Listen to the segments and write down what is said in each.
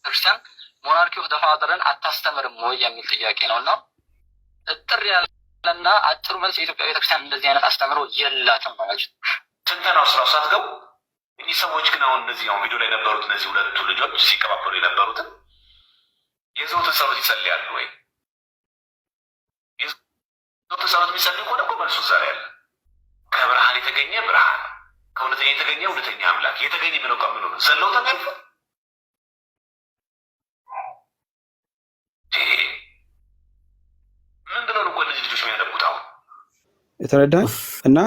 ክርስቲያን ሞናርኪ ኦፍ ዘ ፋዘርን አታስተምርም ወይ የሚል ጥያቄ ነውና እጥር ያለና አጭሩ መልስ የኢትዮጵያ ቤተክርስቲያን እንደዚህ አይነት አስተምሮ የላትም ነው ማለት። ትንተናው ስራው ሳትገቡ እኒህ ሰዎች ግን አሁን እነዚህ አሁን ቪዲዮ ላይ የነበሩት እነዚህ ሁለቱ ልጆች ሲቀባበሉ የነበሩትን የዘወትር ጸሎት ይጸልያሉ ወይ? የዘወትር ጸሎት የሚጸልዩ ከሆነ እኮ መልሱ እዛ ላይ ያለ። ከብርሃን የተገኘ ብርሃን፣ ከእውነተኛ የተገኘ እውነተኛ አምላክ የተገኘ የሚለው ቃል ምን ሆነ? ዘለውታል ያልፈ ምንድነው እኮ እነዚህ ልጆች የሚያደርጉት አሁን የተረዳኝ እና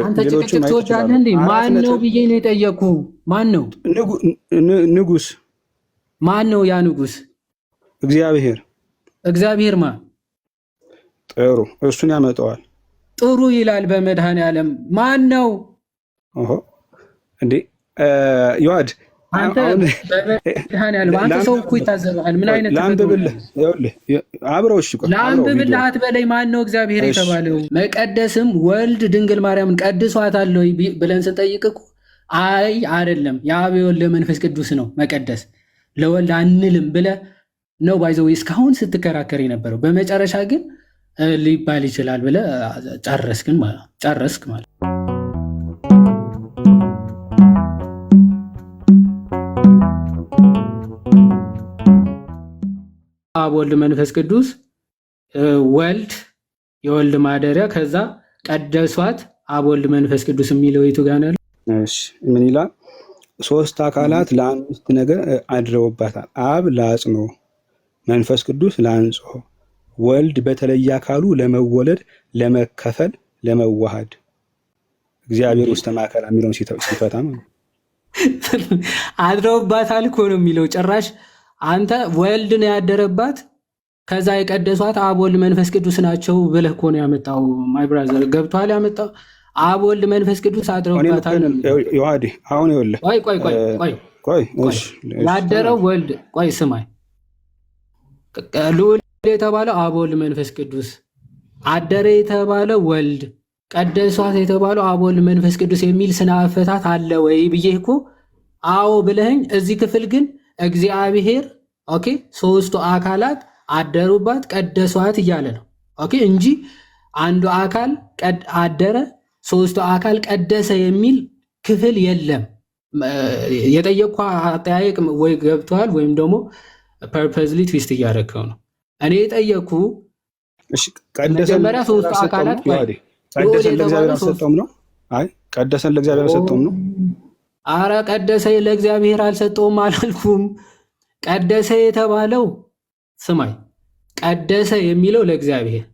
አንተ ጭቅጭቅ ትወዳለህ እንዴ? ማን ነው ብዬ ነው የጠየቁ። ማን ነው ንጉስ? ማን ነው ያ ንጉስ? እግዚአብሔር። እግዚአብሔር ማን? ጥሩ፣ እሱን ያመጣዋል። ጥሩ ይላል በመድኃኔዓለም። ማን ነው? ኦሆ እንዴ ይዋድ አንተ በመድኃኔዓለም አንተ ሰው እኮ ይታዘባል። ምን አይነት ላንብብልህ? ይኸውልህ አብረው እሺ፣ ላንብብልህ አትበለኝ። ማን ነው እግዚአብሔር የተባለው? መቀደስም ወልድ ድንግል ማርያምን ቀድሷታል ወይ ብለን ስንጠይቅ እኮ አይ አይደለም የአብ የወልድ መንፈስ ቅዱስ ነው መቀደስ፣ ለወልድ አንልም ብለህ ነው ባይዘው እስካሁን ስትከራከር የነበረው። በመጨረሻ ግን ሊባል ይችላል ብለህ ጨረስክ ማለት አብ ወልድ መንፈስ ቅዱስ ወልድ የወልድ ማደሪያ ከዛ ቀደሷት አብ ወልድ መንፈስ ቅዱስ የሚለው የቱ ጋር ነው? እሺ ምን ይላል? ሶስት አካላት ለአምስት ነገር አድረውባታል። አብ ለአጽኖ፣ መንፈስ ቅዱስ ለአንጽሖ፣ ወልድ በተለየ አካሉ ለመወለድ፣ ለመከፈል፣ ለመዋሃድ እግዚአብሔር ውስጥ ማከራ የሚለውን ሲፈታ ነው። አድረውባታል እኮ ነው የሚለው። ጭራሽ አንተ ወልድ ነው ያደረባት ከዛ የቀደሷት አብ ወልድ መንፈስ ቅዱስ ናቸው ብለህ እኮ ነው ያመጣው። ማይ ብራዘር ገብቷል? ያመጣው አብ ወልድ መንፈስ ቅዱስ አድረውባታል። ይዋዲ አሁን ይኸውልህ፣ ቆይ እሺ፣ ያደረው ወልድ ቆይ ስማይ፣ ልዑል የተባለው አብ ወልድ መንፈስ ቅዱስ፣ አደረ የተባለው ወልድ፣ ቀደሷት የተባለው አብ ወልድ መንፈስ ቅዱስ የሚል ስነ አፈታት አለ ወይ ብዬ እኮ አዎ ብለኸኝ፣ እዚህ ክፍል ግን እግዚአብሔር ኦኬ ሶስቱ አካላት አደሩባት ቀደሷት እያለ ነው ኦኬ እንጂ አንዱ አካል አደረ ሶስቱ አካል ቀደሰ የሚል ክፍል የለም። የጠየቅኩ አጠያየቅ ወይ ገብቷል ወይም ደግሞ ፐርፐዝሊ ትዊስት እያደረግከው ነው። እኔ የጠየቅኩ መጀመሪያ ሶስቱ አካላት ቀደሰን ለእግዚአብሔር አልሰጠውም ነው? አይ ቀደሰን ለእግዚአብሔር አልሰጠውም ነው? አረ ቀደሰ ለእግዚአብሔር አልሰጠውም አላልኩም። ቀደሰ የተባለው ስማይ፣ ቀደሰ የሚለው ለእግዚአብሔር፣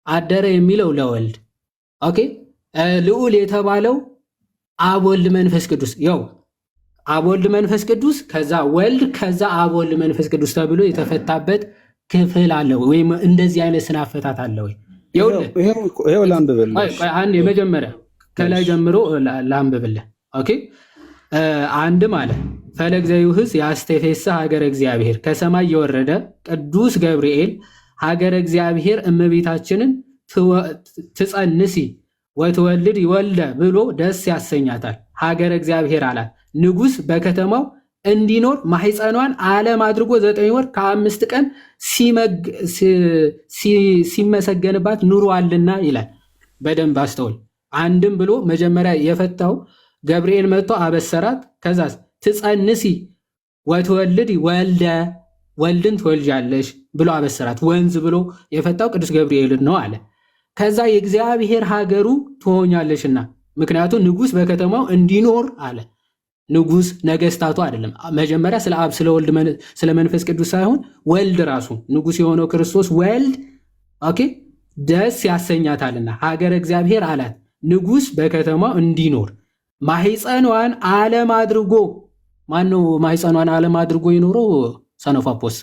አደረ የሚለው ለወልድ ኦኬ። ልዑል የተባለው አብ ወልድ መንፈስ ቅዱስ፣ ያው አብ ወልድ መንፈስ ቅዱስ ከዛ ወልድ ከዛ አብ ወልድ መንፈስ ቅዱስ ተብሎ የተፈታበት ክፍል አለ ወይም እንደዚህ አይነት ስነ አፈታት አለ ወይ? ይሄው ላንብብልህ። አንድ የመጀመሪያ ከላይ ጀምሮ ላንብብልህ ኦኬ። አንድ ማለት ፈለግ ዘይውህስ ያስተፌሳ ሀገረ እግዚአብሔር፣ ከሰማይ የወረደ ቅዱስ ገብርኤል ሀገረ እግዚአብሔር እመቤታችንን ትጸንሲ ወትወልድ ይወልደ ብሎ ደስ ያሰኛታል። ሀገረ እግዚአብሔር አላት። ንጉሥ በከተማው እንዲኖር ማሕፀኗን ዓለም አድርጎ 9 ወር ከ5 ቀን ሲመሰገንባት ኑሯልና ይላል። በደንብ አስተውል። አንድም ብሎ መጀመሪያ የፈታው ገብርኤል መጥቶ አበሰራት። ከዛ ትጸንሲ ወትወልድ ወልደ ወልድን ትወልጃለሽ ብሎ አበሰራት። ወንዝ ብሎ የፈታው ቅዱስ ገብርኤልን ነው አለ። ከዛ የእግዚአብሔር ሀገሩ ትሆኛለሽና፣ ምክንያቱም ንጉሥ በከተማው እንዲኖር አለ። ንጉሥ ነገስታቱ አይደለም። መጀመሪያ ስለ አብ ስለ ወልድ ስለ መንፈስ ቅዱስ ሳይሆን ወልድ ራሱ ንጉሥ የሆነው ክርስቶስ ወልድ ኦኬ ደስ ያሰኛታልና ሀገረ እግዚአብሔር አላት። ንጉሥ በከተማው እንዲኖር ማሕፀኗን ዓለም አድርጎ፣ ማነው ማሕፀኗን ዓለም አድርጎ ይኖረው? ሰነፋፖስ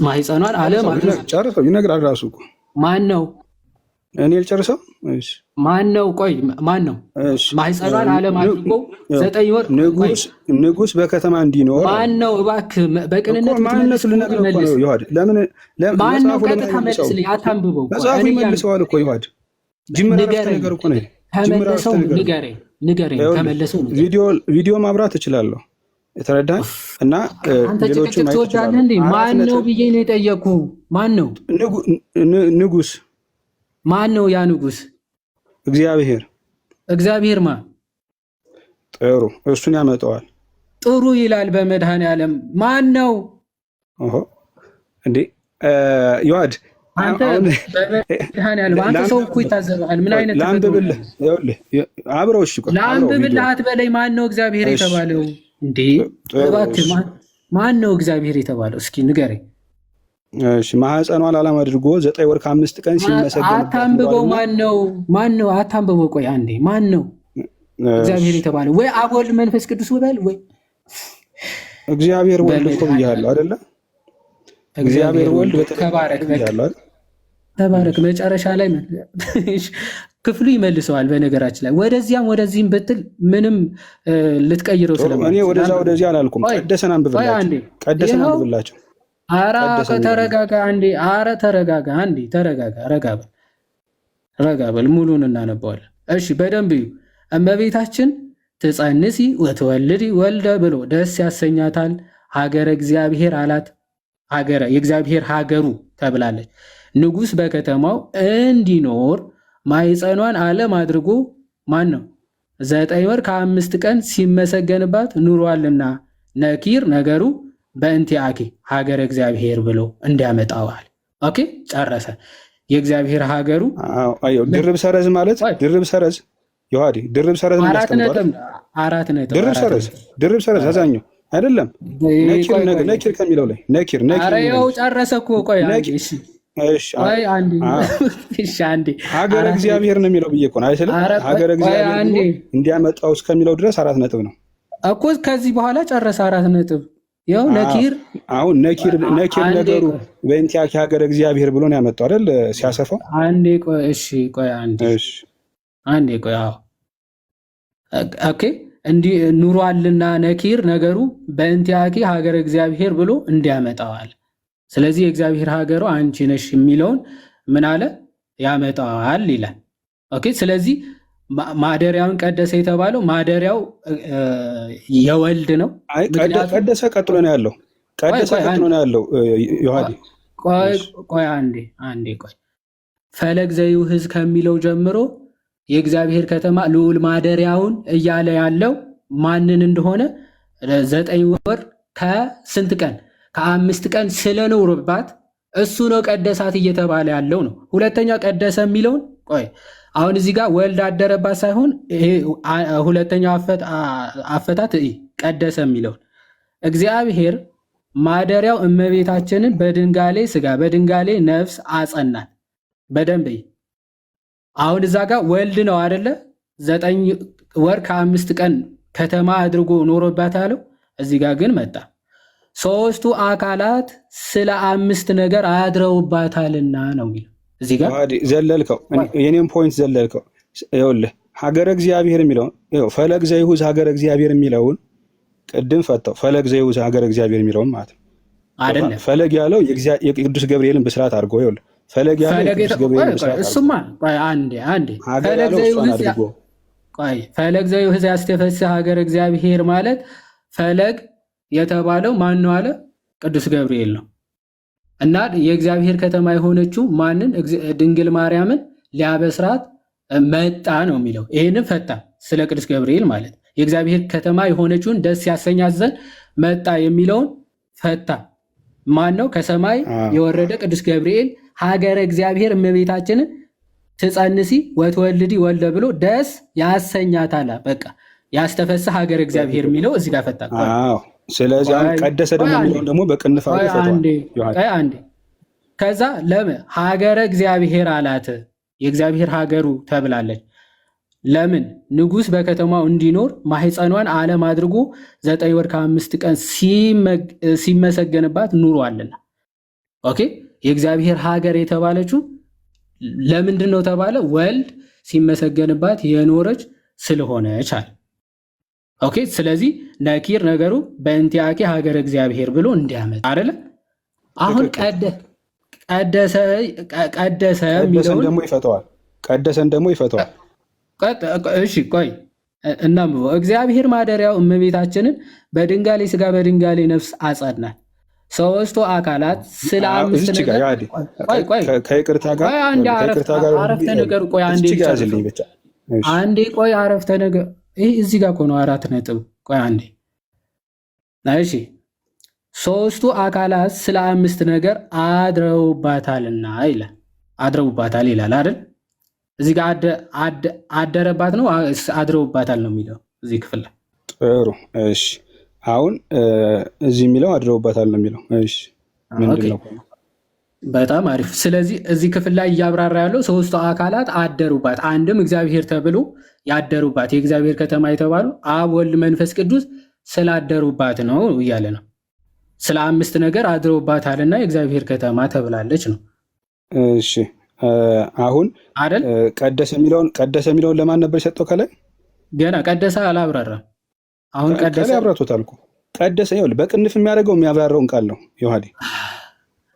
ማሕፀኗን ዓለም አድርጎ ጨርሰው ይነግራል ራሱ እኮ። ማን ነው? እኔ ልጨርሰው? እሺ ማን ነው? ቆይ ማን ነው? ማሕፀኗን ዓለም አድርጎ 9 ወር ንጉሥ በከተማ እንዲኖር ማን ነው? እባክህ በቅንነት ማንነቱ ልነግርህ እኮ ነው ይዋድ። ለምን ማን ነው? ቀጥታ መልስልኝ፣ አታንብበው። መጽሐፉ ይመልሰዋል እኮ ይዋድ። ጅምር ነገር እኮ ነው። ተመለሰው ንገረኝ፣ ተመለሰው። ቪዲዮ ማብራት እችላለሁ። የተረዳኝ እና አንተ ጭቅጭቅ ትወዳለህ እንዴ? ማን ነው ብዬ ነው የጠየኩ። ማን ነው ንጉስ? ማን ነው ያ ንጉስ? እግዚአብሔር። እግዚአብሔር ማን? ጥሩ፣ እሱን ያመጣዋል። ጥሩ ይላል በመድኃኔዓለም። ማን ነው? ኦሆ እንዴ ዮሐድ አንተ በመድኃኔዓለም አንተ ሰው እኮ ይታዘባል። ምን አይነት ላንብብልህ? ይኸውልህ አብረው እሺ፣ ቆይ ላንብብልህ አትበለኝ። ማን ነው እግዚአብሔር የተባለው? እንዴ እባክህ ማን ነው እግዚአብሔር የተባለው? እስኪ ንገረኝ። እሺ ማህፀኗን ዓላማ አድርጎ 9 ወር ከ5 ቀን ሲመሰገን አታንብበው። ማን ነው? አታንብበው። ቆይ አንዴ ማን ነው እግዚአብሔር የተባለው? ወይ አብ ወልድ መንፈስ ቅዱስ በል ወይ እግዚአብሔር ወልድ እኮ ብያለሁ አይደለ? እግዚአብሔር ወልድ ተባረክ ተባረክ። መጨረሻ ላይ ክፍሉ ይመልሰዋል። በነገራችን ላይ ወደዚያም ወደዚህም ብትል ምንም ልትቀይረው ስለማለት እኔ ወደዚያ አላልኩም። ቀደሰን አንብብላቸው። ኧረ ተረጋጋ አንዴ። ኧረ ተረጋጋ አንዴ። ተረጋጋ። ረጋ በል። ሙሉን እናነባዋለን። እሺ በደንብ እዩ። እመቤታችን ትጸንሲ ወትወልዲ ወልደ ብሎ ደስ ያሰኛታል። ሀገረ እግዚአብሔር አላት። የእግዚአብሔር ሀገሩ ተብላለች። ንጉሥ በከተማው እንዲኖር ማኅፀኗን ዓለም አድርጎ ማን ነው 9 ወር ከ5 ቀን ሲመሰገንባት ኑሯልና ነኪር ነገሩ በእንቲአኪ ሀገረ እግዚአብሔር ብሎ እንዲያመጣዋል። ኦኬ ጨረሰ። የእግዚአብሔር ሀገሩ ድርብ ሰረዝ ማለት ድርብ ሰረዝ ዮሐዲ ድርብ ሰረዝ ማለት አራት ነጥብ ድርብ ሰረዝ አዛኘው አይደለም። ነኪር ከሚለው ላይ ነኪር ኧረ ያው ጨረሰ እኮ። ቆይ አንዴ ሀገረ እግዚአብሔር ነው የሚለው ብዬ እኮ ነው አይደለም። ሀገረ እግዚአብሔር እንዲያመጣው እስከሚለው ድረስ 4 ነጥብ ነው እኮ። ከዚህ በኋላ ጨረሰ 4 ነጥብ። ያው ነኪር አሁን ነኪር ነገሩ በእንቲአኪ ሀገረ እግዚአብሔር ብሎ ነው ያመጣው አይደል? ሲያሰፋው አንዴ ቆይ እሺ፣ ቆይ አንዴ ቆይ አዎ ኦኬ። እንዲህ ኑሯልና ነኪር ነገሩ በእንቲአኪ ሀገረ እግዚአብሔር ብሎ እንዲያመጣዋል። ስለዚህ የእግዚአብሔር ሀገሩ አንቺ ነሽ የሚለውን ምን አለ ያመጣዋል ይላል። ኦኬ። ስለዚህ ማደሪያውን ቀደሰ የተባለው ማደሪያው የወልድ ነው። ቀደሰ ቀጥሎ ነው ያለው። ዮሐዲ ቆይ አንዴ ቆይ ፈለግ ዘይውህዝ ከሚለው ጀምሮ የእግዚአብሔር ከተማ ልዑል ማደሪያውን እያለ ያለው ማንን እንደሆነ 9 ወር ከስንት ቀን ከ5 ቀን ስለኖረባት እሱ ነው ቀደሳት እየተባለ ያለው ነው። ሁለተኛ ቀደሰ የሚለውን ቆይ አሁን እዚህ ጋር ወልድ አደረባት ሳይሆን ሁለተኛው አፈታት ቀደሰ የሚለውን እግዚአብሔር ማደሪያው እመቤታችንን በድንጋሌ ስጋ በድንጋሌ ነፍስ አጸናል። በደንብ አሁን እዛ ጋር ወልድ ነው አይደለ? 9 ወር ከ5 ቀን ከተማ አድርጎ ኖሮባት ያለው። እዚህ ጋር ግን መጣ 3ቱ አካላት ስለ 5 ነገር አድረውባታልና ነው የሚለው። እዚህ ጋር ዘለልከው፣ የኔም ፖይንት ዘለልከው። ይኸውልህ ሀገረ እግዚአብሔር የሚለውን ፈለግ ዘይሁዝ ሀገረ እግዚአብሔር የሚለውን ቅድም ፈተው ፈለግ ዘይሁዝ ሀገረ እግዚአብሔር የሚለውን ማለት ነው አይደለም። ፈለግ ያለው የቅዱስ ገብርኤልን ብስራት አድርጎ ይኸውልህ ፈለግ ያለው የቅዱስ ገብርኤልን ብስራት አድርጎ እሱማ ቆይ አንዴ ፈለግ ዘይሁዝ ያስተፈስህ ሀገረ እግዚአብሔር ማለት ፈለግ የተባለው ማን ነው አለ? ቅዱስ ገብርኤል ነው። እና የእግዚአብሔር ከተማ የሆነችው ማንን? ድንግል ማርያምን ሊያበስራት መጣ ነው የሚለው። ይህንን ፈታ ስለ ቅዱስ ገብርኤል ማለት የእግዚአብሔር ከተማ የሆነችውን ደስ ያሰኛት ዘንድ መጣ የሚለውን ፈታ። ማን ነው? ከሰማይ የወረደ ቅዱስ ገብርኤል ሀገረ እግዚአብሔር እመቤታችንን ትጸንሲ ወትወልዲ ወልደ ብሎ ደስ ያሰኛታል። በቃ ያስተፈስህ ሀገረ እግዚአብሔር የሚለው እዚህ ጋር ፈታ። ስለዚህ ቀደሰ ደግሞ የሚለውን ደግሞ በቅንፍ አንዴ ከዛ ለምን ሀገረ እግዚአብሔር አላት? የእግዚአብሔር ሀገሩ ተብላለች። ለምን? ንጉሥ በከተማው እንዲኖር ማኅፀኗን ዓለም አድርጎ 9 ወር ከ5 ቀን ሲመሰገንባት ኑሯልና። ኦኬ። የእግዚአብሔር ሀገር የተባለችው ለምንድን ነው ተባለ? ወልድ ሲመሰገንባት የኖረች ስለሆነች አለ። ኦኬ። ስለዚህ ነኪር ነገሩ በእንቲአኪ ሀገረ እግዚአብሔር ብሎ እንዲያመጣ አይደለ? አሁን ቀደሰ የሚለውን ደግሞ ይፈተዋል። ቀደሰን ደግሞ ይፈተዋል። እሺ ቆይ እናም እግዚአብሔር ማደሪያው እመቤታችንን በድንጋሌ ስጋ በድንጋሌ ነፍስ አጸናል። ሶስቱ አካላት ስለ አምስት ነገር ከይቅርታ ጋር አረፍተ ነገር ቆይ አንዴ ቆይ አረፍተ ነገር ይሄ እዚህ ጋር እኮ ነው 4 ነጥብ ቆይ አንዴ እሺ ሶስቱ አካላት ስለ አምስት ነገር አድረውባታልና ይላል አድረውባታል ይላል አይደል እዚህ ጋር አደረባት ነው አድረውባታል ነው የሚለው እዚህ ክፍል ላይ ጥሩ እሺ አሁን እዚህ የሚለው አድረውባታል ነው የሚለው እሺ ምንድነው በጣም አሪፍ ስለዚህ እዚህ ክፍል ላይ ያብራራ ያለው ሶስቱ አካላት አደሩባት አንድም እግዚአብሔር ተብሎ ያደሩባት የእግዚአብሔር ከተማ የተባሉ አብ ወልድ መንፈስ ቅዱስ ስላደሩባት ነው እያለ ነው ስለ አምስት ነገር አድረውባታልና የእግዚአብሔር ከተማ ተብላለች ነው እሺ አሁን አይደል ቀደሰ የሚለውን ለማን ነበር የሰጠው ከላይ ገና ቀደሰ አላብራራም አሁን ቀደሰ ያብራራቶታል እኮ ቀደሰ ይኸውልህ በቅንፍ የሚያብራራውን ቃል ነው ዮሐዴ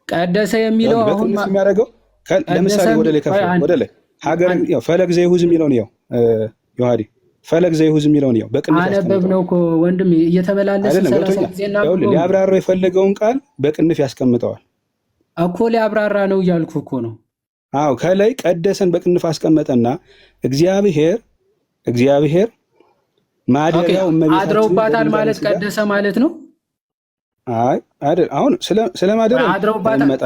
ቀደሰ የሚለው አሁን የሚያደርገው ለምሳሌ ወደ ላይ ሀገር ያው ፈለግ ዘይሁዝ የሚለውን ያው ዮሐዴ ፈለግ ዘይሁዝ የሚለውን ያው በቅንፍ አነበብነው እኮ ወንድም እየተመላለሰ 30 ጊዜና ሊያብራራው የፈለገውን ቃል በቅንፍ ያስቀምጠዋል እኮ ሊያብራራ ነው እያልኩ እኮ ነው አዎ ከላይ ቀደሰን በቅንፍ አስቀመጠና እግዚአብሔር ማደሪያው እመቤታችን አድረውባታል ማለት ቀደሰ ማለት ነው አይ አይደል አሁን ስለ ማደሪያው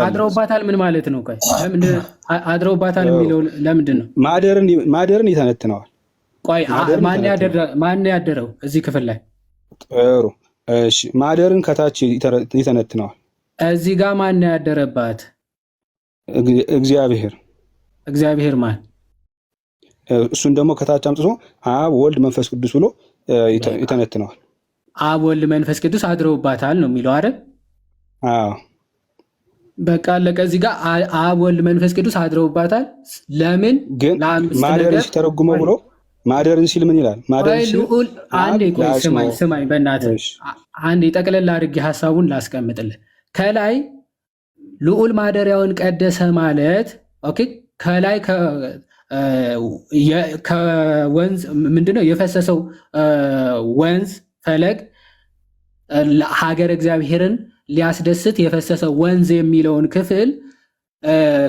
አድረውባታል ምን ማለት ነው ቆይ ለምን አድረውባታል የሚለው ለምንድን ነው ማደርን ይተነትነዋል ቆይ ማን ያደረው እዚህ ክፍል ላይ ጥሩ እሺ ማደርን ከታች ይተነትነዋል እዚህ ጋር ማን ያደረባት እግዚአብሔር ማን እሱን ደግሞ ከታች አምጥቶ አብ ወልድ መንፈስ ቅዱስ ብሎ ይተነትነዋል አብ ወልድ መንፈስ ቅዱስ አድረውባታል ነው የሚለው አይደል አዎ በቃ ለዚህ ጋር አብ ወልድ መንፈስ ቅዱስ አድረውባታል ለምን ማደርን ሲተረጉመው ብሎ ማደርን ሲል ምን ይላል ማደርን ሲል አንዴ ቆይ ስማኝ በእናትህ አንዴ ጠቅለል አድርጌ ሐሳቡን ላስቀምጥልህ ከላይ ልዑል ማደሪያውን ቀደሰ ማለት ኦኬ ከላይ ከወንዝ ምንድነው የፈሰሰው ወንዝ ፈለግ ሀገር እግዚአብሔርን ሊያስደስት የፈሰሰ ወንዝ የሚለውን ክፍል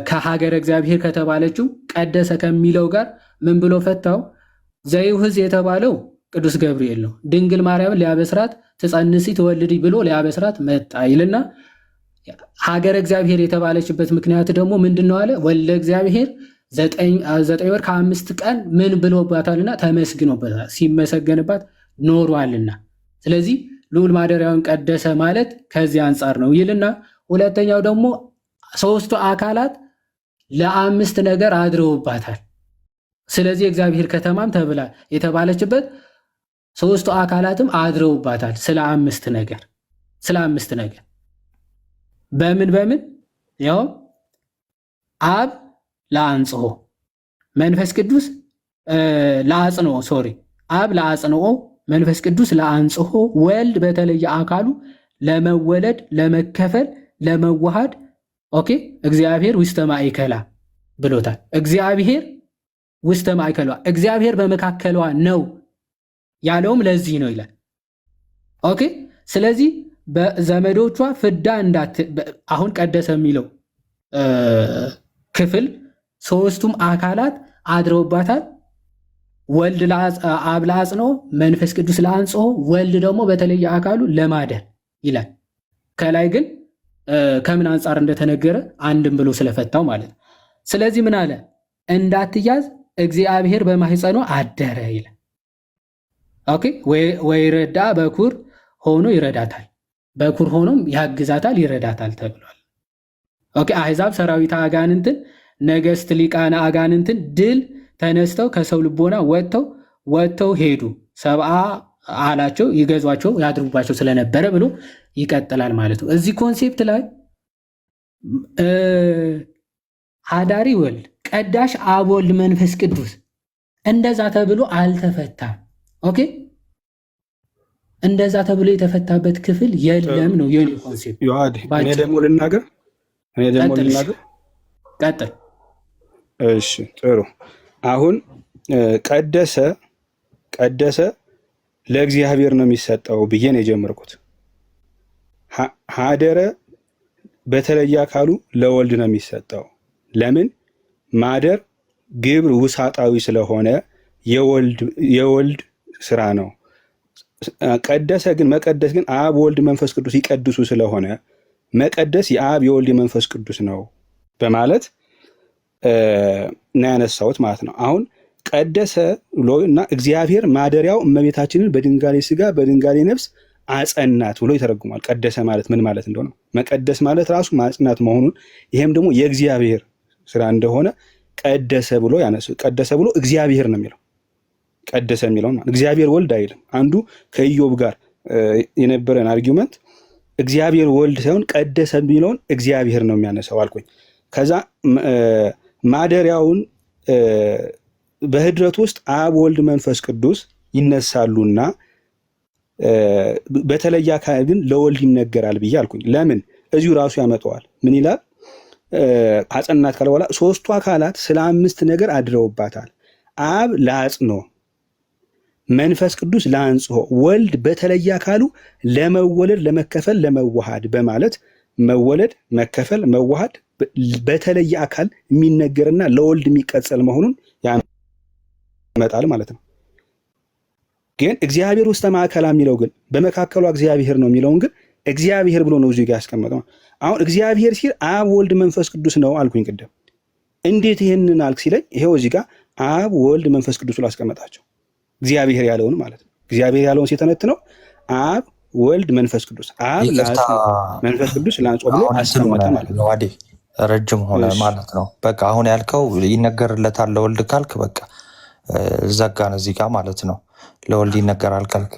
ከሀገር እግዚአብሔር ከተባለችው ቀደሰ ከሚለው ጋር ምን ብሎ ፈታው ዘይውህዝ የተባለው ቅዱስ ገብርኤል ነው ድንግል ማርያምን ሊያበስራት ትጸንሲ ትወልዲ ብሎ ሊያበስራት መጣ ይልና ሀገር እግዚአብሔር የተባለችበት ምክንያት ደግሞ ምንድነው አለ ወልደ እግዚአብሔር 9 ወር ከ5 ቀን ምን ብሎባታልና ተመስግኖበታል ሲመሰገንባት ኖሯልና ስለዚህ ልዑል ማደሪያውን ቀደሰ ማለት ከዚህ አንፃር ነው ይልና ሁለተኛው ደግሞ ሶስቱ አካላት ለአምስት ነገር አድረውባታል ስለዚህ እግዚአብሔር ከተማም ተብላ የተባለችበት ሶስቱ አካላትም አድረውባታል ስለ አምስት ነገር በምን ያው አብ ለአንጽሖ መንፈስ ቅዱስ ለአጽንኦ አብ ለአጽንኦ መንፈስ ቅዱስ ለአንጽሖ ወልድ በተለየ አካሉ ለመወለድ ለመከፈል ለመዋሃድ ኦኬ እግዚአብሔር ውስተ ማእከላ ብሎታል እግዚአብሔር ውስተ ማእከሏ እግዚአብሔር በመካከሏ ነው ያለውም ለዚህ ነው ይላል ኦኬ ስለዚህ በዘመዶቿ ፍዳ አሁን ቀደሰ የሚለው ክፍል ሶስቱም አካላት አድረውባታል ወልድ አብ ለአጽንኦ መንፈስ ቅዱስ ለአንጽሖ ወልድ ደግሞ በተለየ አካሉ ለማደር ይላል ከላይ ግን ከምን አንፃር እንደተነገረ አንድም ብሎ ስለፈታው ማለት ስለዚህ ምን አለ እንዳትያዝ እግዚአብሔር በማህፀኗ አደረ ይላል ኦኬ ወይ ረዳ በኩር ሆኖ ይረዳታል በኩር ሆኖም ያግዛታል ይረዳታል ተብሏል ኦኬ አሕዛብ ሰራዊት አጋንንትን ነገስት ሊቃነ አጋንንትን ድል ተነስተው ከሰው ልቦና ወጥተው ሄዱ ሰብአ አላቸው ይገዟቸው ያድርጉባቸው ስለነበረ ብሎ ይቀጥላል ማለት ነው እዚህ ኮንሴፕት ላይ አዳሪ ወልድ ቀዳሽ አብ ወልድ መንፈስ ቅዱስ እንደዛ ተብሎ አልተፈታም ኦኬ እንደዛ ተብሎ የተፈታበት ክፍል የለም ነው የኔ ኮንሴፕት ዮሐድ እኔ ደግሞ ልናገር ቀጥል እሺ ጥሩ አሁን ቀደሰ ለእግዚአብሔር ነው የሚሰጠው ብዬ ነው የጀመርኩት። ሀደረ በተለየ አካሉ ለወልድ ነው የሚሰጠው። ለምን? ማደር ግብር ውሳጣዊ ስለሆነ የወልድ ስራ ነው። ቀደሰ ግን መቀደስ ግን አብ ወልድ መንፈስ ቅዱስ ይቀድሱ ስለሆነ መቀደስ የአብ የወልድ የመንፈስ ቅዱስ ነው በማለት እና ያነሳሁት ማለት ነው። አሁን ቀደሰ ብሎ እና እግዚአብሔር ማደሪያው እመቤታችንን በድንጋሌ ስጋ በድንጋሌ ነፍስ አጸናት ብሎ ይተረጉማል። ቀደሰ ማለት ምን ማለት እንደሆነ መቀደስ ማለት ራሱ ማጽናት መሆኑን ይሄም ደግሞ የእግዚአብሔር ስራ እንደሆነ ቀደሰ ብሎ ያነሱ። ቀደሰ ብሎ እግዚአብሔር ነው የሚለው። ቀደሰ የሚለውን እግዚአብሔር ወልድ አይልም። አንዱ ከኢዮብ ጋር የነበረን አርጊውመንት እግዚአብሔር ወልድ ሳይሆን ቀደሰ የሚለውን እግዚአብሔር ነው የሚያነሳው አልኩኝ። ከዛ ማደሪያውን በህድረት ውስጥ አብ ወልድ መንፈስ ቅዱስ ይነሳሉና በተለየ አካል ግን ለወልድ ይነገራል ብዬ አልኩኝ። ለምን? እዚሁ ራሱ ያመጣዋል። ምን ይላል? አጸናት ካለ በኋላ ሶስቱ አካላት ስለ 5 ነገር አድረውባታል። አብ ለአጽኖ፣ መንፈስ ቅዱስ ለአንጽሖ፣ ወልድ በተለየ አካሉ ለመወለድ፣ ለመከፈል፣ ለመዋሃድ በማለት መወለድ፣ መከፈል፣ መዋሃድ በተለየ አካል የሚነገርና ለወልድ የሚቀጸል መሆኑን ያመጣል ማለት ነው። ግን እግዚአብሔር ውስተ ማዕከላ የሚለው ግን በመካከሏ እግዚአብሔር ነው የሚለውን ግን እግዚአብሔር ብሎ ነው እዚህ ጋር ያስቀመጠው። አሁን እግዚአብሔር ሲል አብ ወልድ መንፈስ ቅዱስ ነው አልኩኝ ቅድም። እንዴት ይሄንን አልክ ሲለኝ ይሄው እዚህ ጋር አብ ወልድ መንፈስ ቅዱስ ብሎ አስቀመጣቸው። እግዚአብሔር ያለውን ማለት ነው። እግዚአብሔር ያለውን ሲተነትነው አብ ወልድ መንፈስ ቅዱስ፣ አብ መንፈስ ቅዱስ ለአንጾ ብሎ አስቀመጠ ማለት ነው። ዋዴ ረጅም ሆነ ማለት ነው። በቃ አሁን ያልከው ይነገርለታል ለወልድ ካልክ በቃ ዘጋን እዚህ ጋር ማለት ነው። ለወልድ ይነገራል ካልክ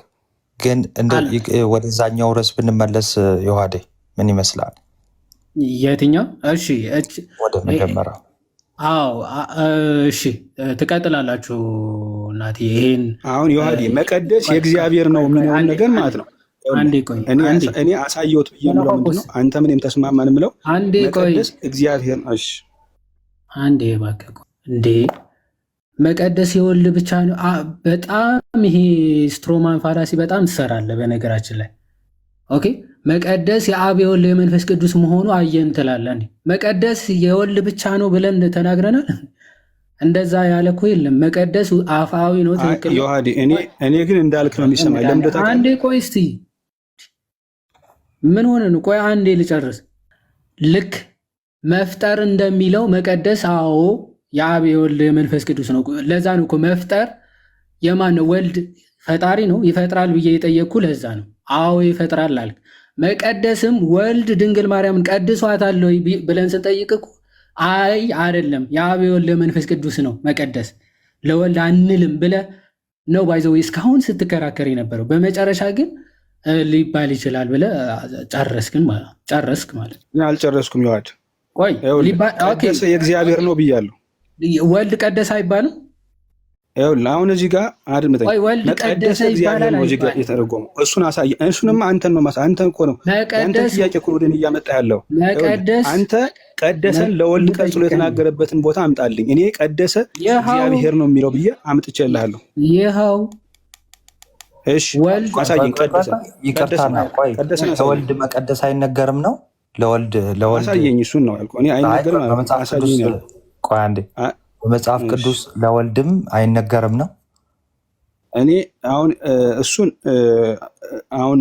ግን ወደዛኛው ርዕስ ብንመለስ ዮሐዴ ምን ይመስላል? የትኛው? እሺ ወደ መጀመሪያ። አዎ እሺ ትቀጥላላችሁ እናቴ። ይሄን አሁን ዮሐዴ መቀደስ የእግዚአብሔር ነው የሚለውን ነገር ማለት ነው። አንዴ ቆይ እኔ አሳየሁት ብዬ የምለው ምንድን ነው? አንተ ምንም ተስማማን የምለው መቀደስ እግዚአብሔር ነው። እሺ አንዴ እባክህ እንዴ መቀደስ የወልድ ብቻ ነው። በጣም ይሄ ስትሮማን ፋላሲ በጣም ትሰራለህ በነገራችን ላይ። ኦኬ መቀደስ የአብ የወልድ የመንፈስ ቅዱስ መሆኑ አየን ትላለህ። መቀደስ የወልድ ብቻ ነው ብለን ተናግረናል። እንደዛ ያለ እኮ የለም። መቀደስ አፋዊ ነው። ትክክል ዮሐዴ። እኔ ግን እንዳልክ ነው የሚሰማኝ። አንዴ ቆይ እስቲ ምን ሆነ ነው? ቆይ አንዴ ልጨርስ። ልክ መፍጠር እንደሚለው መቀደስ አዎ የአብ የወልድ የመንፈስ ቅዱስ ነው። ለዛ ነው እኮ መፍጠር የማን ነው? ወልድ ፈጣሪ ነው። ይፈጥራል ብዬ የጠየቅኩ ለዛ ነው። አዎ ይፈጥራል አልክ። መቀደስም ወልድ ድንግል ማርያምን ቀድሷታል ብለን ስንጠይቅ እኮ አይ አይደለም የአብ የወልድ የመንፈስ ቅዱስ ነው መቀደስ ለወልድ አንልም ብለህ ነው ባይዘው እስካሁን ስትከራከር የነበረው። በመጨረሻ ግን ሊባል ይችላል ብለህ ጨረስክ ማለት ነው። አልጨረስኩም ዮሐድ። ቆይ ቀደሰ የእግዚአብሔር ነው ብያለሁ። ወልድ ቀደሰ አይባልም። ይኸውልህ አሁን እዚህ ጋር አድምጠኝ። መቀደስ እግዚአብሔር ነው እዚህ ጋር የተረጎመው። እሱን አሳየህ። እሱንማ አንተን ነው አንተን እኮ ነው አንተን ጥያቄ እኮ ወደን እያመጣ ያለው። አንተ ቀደሰን ለወልድ ቀጽሎ የተናገረበትን ቦታ አምጣልኝ። እኔ ቀደሰ እግዚአብሔር ነው የሚለው ብዬ አምጥቼልሃለሁ። ይኸው እሺ አሳየኝ። ቀደሰ ለወልድ መቀደስ አይነገርም ነው ለወልድ አሳየኝ። እሱን ነው ያልኩህ እኔ አይነገርም ማለት አሳየኝ ነው። ቆይ አንዴ በመጽሐፍ ቅዱስ ለወልድም አይነገርም ነው። እኔ አሁን እሱን አሁን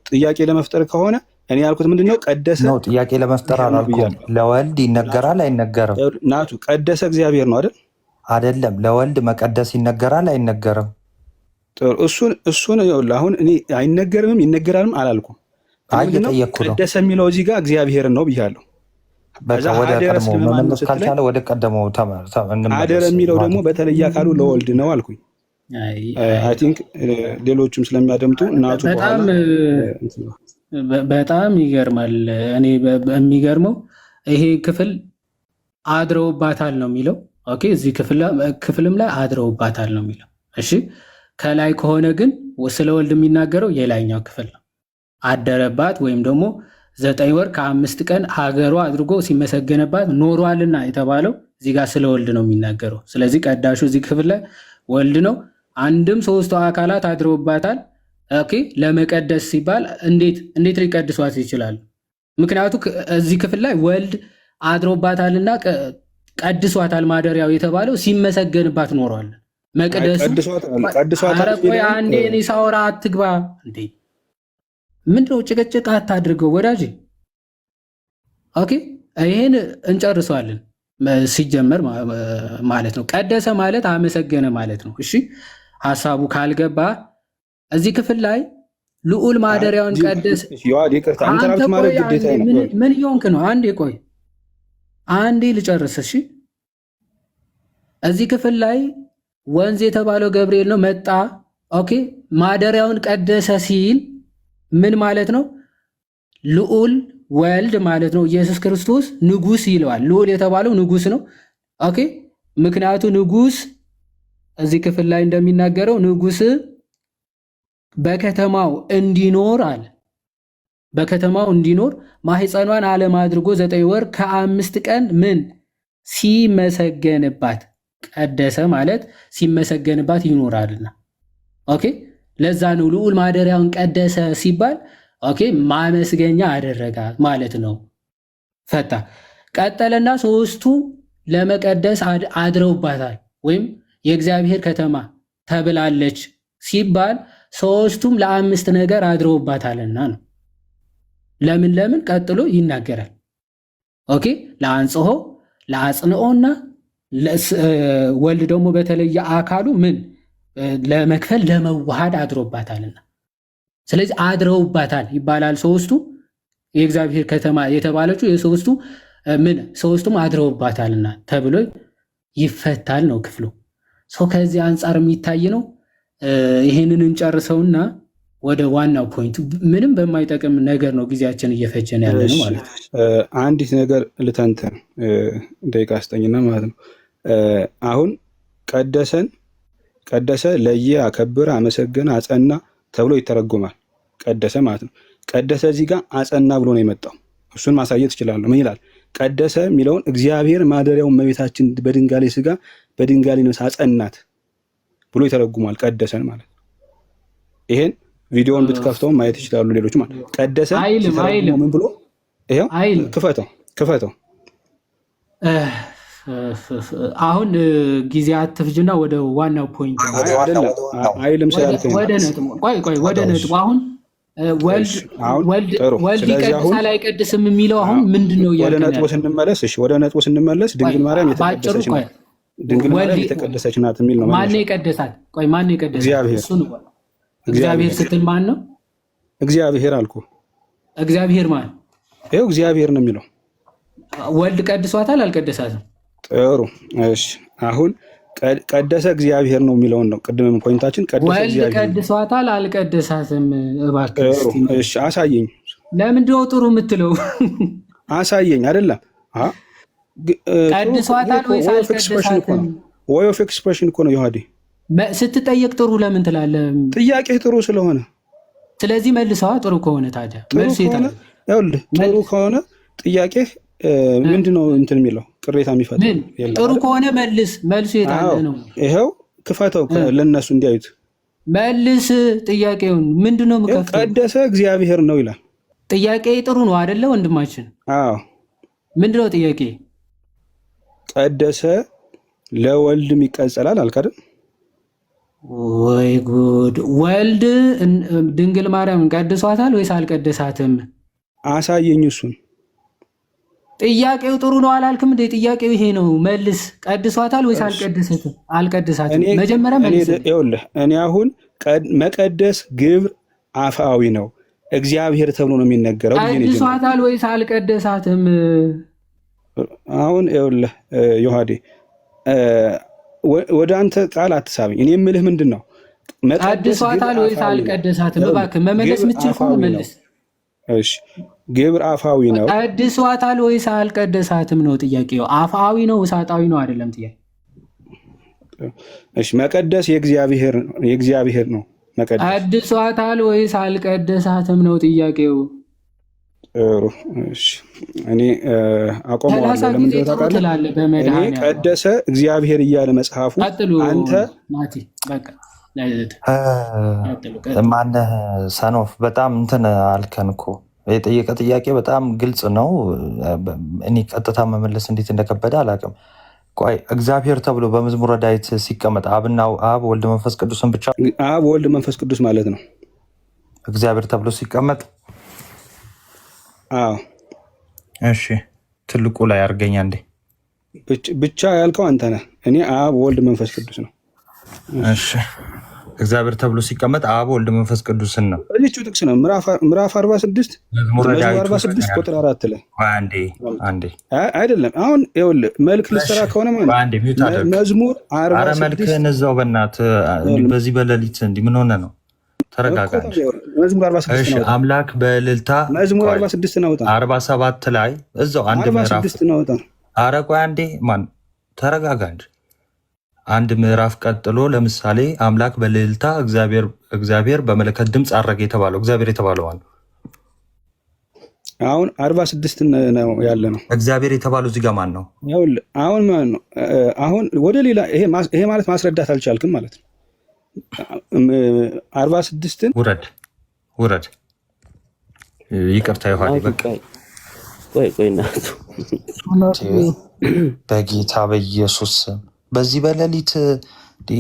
ጥያቄ ለመፍጠር ከሆነ እኔ ያልኩት ምንድነው ቀደሰ ነው። ጥያቄ ለመፍጠር አላልኩም። ለወልድ ይነገራል አይነገርም? ናቱ ቀደሰ እግዚአብሔር ነው አይደል? አይደለም። ለወልድ መቀደስ ይነገራል አይነገርም? ጥሩ እሱን ይኸውልህ አሁን እኔ አይነገርምም ይነገራልም አላልኩም። እየጠየቅኩ ነው። ቀደሰ የሚለው እዚህ ጋር እግዚአብሔር ነው ብያለሁ። ወደ ቀደመው መመለስ ካልቻለ ወደ ቀደመው አደረ የሚለው ደግሞ በተለየ አካሉ ለወልድ ነው አልኩኝ። አይ ቲንክ ሌሎችም ስለሚያደምጡ እናቱ በጣም ይገርማል። እኔ የሚገርመው ይሄ ክፍል አድረውባታል ነው የሚለው። ኦኬ እዚህ ክፍልም ላይ አድረውባታል ነው የሚለው። እሺ ከላይ ከሆነ ግን ስለ ወልድ የሚናገረው የላይኛው ክፍል ነው። አደረባት ወይም ደግሞ 9 ወር ከ5 ቀን ሀገሯ አድርጎ ሲመሰገነባት ኖሯልና የተባለው እዚህ ጋር ስለ ወልድ ነው የሚናገረው። ስለዚህ ቀዳሹ እዚህ ክፍል ላይ ወልድ ነው። አንድም ሶስቱ አካላት አድረውባታል። ኦኬ ለመቀደስ ሲባል እንዴት ሊቀድሷት ይችላሉ? ምክንያቱም እዚህ ክፍል ላይ ወልድ አድሮባታልና ቀድሷታል ማደሪያው የተባለው ሲመሰገንባት ኖሯል። መቅደሱ ኧረ ቆይ አንዴ እኔ ሳወራ አትግባ እንዴ! ምንድነው ጭቅጭቅ አታድርገው ወዳጅ። ኦኬ ይሄን እንጨርሰዋለን ሲጀመር ማለት ነው። ቀደሰ ማለት አመሰገነ ማለት ነው። እሺ ሐሳቡ ካልገባ እዚህ ክፍል ላይ ልዑል ማደሪያውን ቀደስ። ምን እየሆንክ ነው? አንዴ ልጨርስ። እሺ እዚህ ክፍል ላይ ወንዝ የተባለው ገብርኤል ነው መጣ። ኦኬ ማደሪያውን ቀደሰ ሲል ምን ማለት ነው? ልዑል ወልድ ማለት ነው። ኢየሱስ ክርስቶስ ንጉስ ይለዋል። ልዑል የተባለው ንጉስ ነው። ኦኬ ምክንያቱ ንጉስ እዚህ ክፍል ላይ እንደሚናገረው ንጉስ በከተማው እንዲኖር አለ። በከተማው እንዲኖር ማህፀኗን ዓለም አድርጎ 9 ወር ከ5 ቀን ምን ሲመሰገንባት፣ ቀደሰ ማለት ሲመሰገንባት ይኖራልና። ኦኬ ለዛ ነው ልዑል ማደሪያውን ቀደሰ ሲባል ኦኬ ማመስገኛ አደረጋ ማለት ነው። ፈታ ቀጠለና ሶስቱ ለመቀደስ አድረውባታል ወይም የእግዚአብሔር ከተማ ተብላለች ሲባል ሶስቱም ለ5 ነገር አድረውባታልና ነው። ለምን ቀጥሎ ይናገራል። ኦኬ ለአንጽሖ ለአጽንኦና ወልድ ደግሞ በተለየ አካሉ ምን ለመክፈል ለመዋሃድ አድሮባታልና ስለዚህ አድረውባታል ይባላል። ሶስቱ የእግዚአብሔር ከተማ የተባለችው የሶስቱ ምን ሶስቱም አድረውባታልና ተብሎ ይፈታል ነው ክፍሉ። ከዚህ አንጻር የሚታይ ነው። ይሄንን እንጨርሰውና ወደ ዋናው ፖይንት ምንም በማይጠቅም ነገር ነው ጊዜያችን እየፈጀን ያለ ነው ማለት ነው። አንዲት ነገር ልተንተን ደቂቃ ስጠኝና ማለት ነው። አሁን ቀደሰ፣ ለየ፣ አከብር፣ አመሰገነ፣ አጸና ተብሎ ይተረጎማል። ቀደሰ ማለት ነው። ቀደሰ እዚህ ጋር አጸና ብሎ ነው የመጣው። እሱን ማሳየት እችላለሁ። ምን ይላል? ቀደሰ የሚለውን እግዚአብሔር ማደሪያውን እመቤታችን በድንጋሌ ስጋ በድንጋሌ ነፍስ አጸናት ብሎ ይተረጉማል። ቀደሰን ማለት ይሄን ቪዲዮውን ብትከፍተው ማየት ይችላሉ ሌሎች ማለት ቀደሰ ምን ብሎ ይሄው ክፈተው። አሁን ጊዜ አትፍጅና ወደ ዋናው ፖይንት አይልም ስላልከኝ ወደ ነጥቡ አሁን ወልድ ይቀድሳል አይቀድስም የሚለው አሁን ምንድነው? ወደ ነጥቡ ስንመለስ ድንግል ማርያም የተቀደሰች ናት። ድንግል ማርያም የተቀደሰች ናት የሚል ነው። ማን ይቀደሳል? ማን ይቀደሳል? እሱ ነው። እግዚአብሔር ስትል ማን ነው? እግዚአብሔር አልኩ። እግዚአብሔር ማን? ይኸው እግዚአብሔር ነው የሚለው። ወልድ ቀድሷታል አልቀደሳትም? ጥሩ እሺ። አሁን ቀደሰ እግዚአብሔር ነው የሚለውን ነው ቅድም ፖይንታችን። ቀደሰ እግዚአብሔር ወልድ ቀድሷታል አልቀደሳትም? እባክህ እሺ አሳየኝ። ለምንድን ነው ጥሩ የምትለው? አሳየኝ። አይደለም ቀድሷታል ወይስ አልቀደሳትም? ወይ ኦፍ ኤክስፕሬሽን እኮ ነው ዮሐዴ። ስትጠየቅ ጥሩ ለምን ትላለህ? ጥያቄ ጥሩ ስለሆነ ስለዚህ መልሰዋ። ጥሩ ከሆነ ታዲያ መልሱ ይታል። ይኸውልህ ጥሩ ከሆነ ጥያቄ ምንድነው እንትን የሚለው ቅሬታ የሚፈታ ጥሩ ከሆነ መልሱ የታለ ነው? ይሄው ክፈተው ለነሱ እንዲያዩት። መልስ ጥያቄውን ምንድነው የምከፍተው? ቀደሰ እግዚአብሔር ነው ይላል። ጥያቄ ጥሩ ነው አይደለ ወንድማችን? አዎ ምንድነው ጥያቄ? ቀደሰ ለወልድም ይቀጸላል አልክ አይደል? ወይ ጉድ! ወልድ ድንግል ማርያምን ቀድሷታል ወይስ አልቀደሳትም? አሳየኝ እሱን። ጥያቄው ጥሩ ነው አላልክም እንዴ? ጥያቄው ይሄ ነው። መልስ። ቀድሷታል ወይስ አልቀደሳትም? መጀመሪያ መልስ። ይኸውልህ እኔ አሁን መቀደስ ግብር አፋዊ ነው፣ እግዚአብሔር ተብሎ ነው የሚነገረው። ቀድሷታል ወይስ አልቀደሳትም? አሁን ይኸውልህ ዮሐዴ ወደ አንተ ቃል አትሳብኝ። እኔ የምልህ ምንድን ነው ቀድሷታል ወይስ አልቀደሳትም? እባክህ መመለስ የምትችል ከሆነ መልስ። እሺ ግብር አፋዊ ነው። ቀድሷታል ወይስ አልቀደሳትም ነው ጥያቄው። አፋዊ ነው ውሳጣዊ ነው አይደለም ጥያቄ። እሺ መቀደስ የእግዚአብሔር ነው። መቀደስ ቀድሷታል ወይስ አልቀደሳትም ነው ጥያቄው። ጥሩ እሺ እኔ አቆመዋለሁ። ለምን ታውቃለህ? እኔ ቀደሰ እግዚአብሔር እያለ መጽሐፉ አንተ ናቲ በቃ ማነህ ሰኖፍ በጣም እንትን አልከን እኮ የጠየቀ ጥያቄ በጣም ግልጽ ነው። እኔ ቀጥታ መመለስ እንዴት እንደከበደ አላውቅም። ቆይ እግዚአብሔር ተብሎ በመዝሙረ ዳዊት ሲቀመጥ አብና አብ ወልድ መንፈስ ቅዱስን ብቻ አብ ወልድ መንፈስ ቅዱስ ማለት ነው እግዚአብሔር ተብሎ ሲቀመጥ? አዎ። እሺ ትልቁ ላይ አድርገኛ እንዴ ብቻ ያልከው አንተ ነህ። እኔ አብ ወልድ መንፈስ ቅዱስ ነው። እሺ እግዚአብሔር ተብሎ ሲቀመጥ አብ ወልድ መንፈስ ቅዱስን ነው። እዚቹ ጥቅስ ነው ምዕራፍ 46 መዝሙር 46 ቁጥር 4 ላይ አንዴ አይደለም። አሁን ይኸውልህ መልክ ልሰራ ከሆነ መዝሙር 46 መልክህን እዛው በእናትህ በዚህ በሌሊት እንዲህ ምን ሆነ ነው? ተረጋጋ። መዝሙር 46 ነው። አምላክ በእልልታ መዝሙር 46 ነው። 47 ላይ እዛው አንድ ምዕራፍ 46 ነው። ኧረ ቆይ አንዴ ማን ተረጋጋ እንጂ አንድ ምዕራፍ ቀጥሎ ለምሳሌ አምላክ በልዕልታ እግዚአብሔር በመለከት ድምፅ አረገ የተባለው እግዚአብሔር የተባለው አሁን 46 ነው ያለ ነው። እግዚአብሔር የተባለው እዚህ ጋር ማን ነው? አሁን ማን ነው? አሁን ወደ ሌላ ይሄ ማለት ማስረዳት አልቻልክም ማለት ነው። 46ን ውረድ። ይቅርታ ይኋል በቃ ቆይ በጌታ በኢየሱስ በዚህ በሌሊት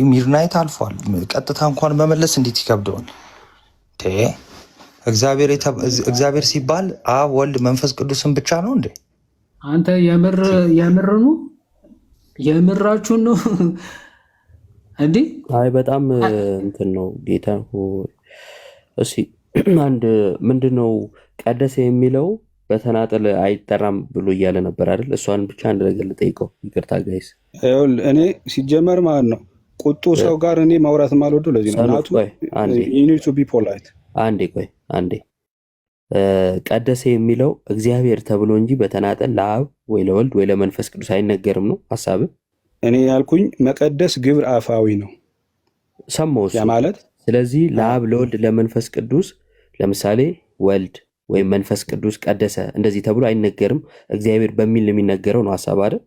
ሚድናይት አልፏል። ቀጥታ እንኳን መመለስ እንዴት ይከብደዋል? እግዚአብሔር ሲባል አብ ወልድ መንፈስ ቅዱስን ብቻ ነው እንዴ? አንተ የምር ነው የምራችሁን ነው እንዴ? አይ በጣም እንትን ነው ጌታ። እሺ አንድ ምንድነው ቀደሰ የሚለው በተናጠል አይጠራም ብሎ እያለ ነበር አይደል? እሷን ብቻ አንድ ነገር ልጠይቀው። ይቅርታ ጋይስ፣ እኔ ሲጀመር ማለት ነው ቁጡ ሰው ጋር እኔ ማውራት ማልወደው ለዚህ ነው። ናቱ you need to be polite። አንዴ ቀደሰ የሚለው እግዚአብሔር ተብሎ እንጂ በተናጠል ለአብ ወይ ለወልድ ወይ ለመንፈስ ቅዱስ አይነገርም ነው ሐሳብ። እኔ ያልኩኝ መቀደስ ግብር አፋዊ ነው ሰማው ያ ማለት። ስለዚህ ለአብ ለወልድ ለመንፈስ ቅዱስ ለምሳሌ ወልድ ወይም መንፈስ ቅዱስ ቀደሰ እንደዚህ ተብሎ አይነገርም። እግዚአብሔር በሚል የሚነገረው ነው ሐሳብ አይደል?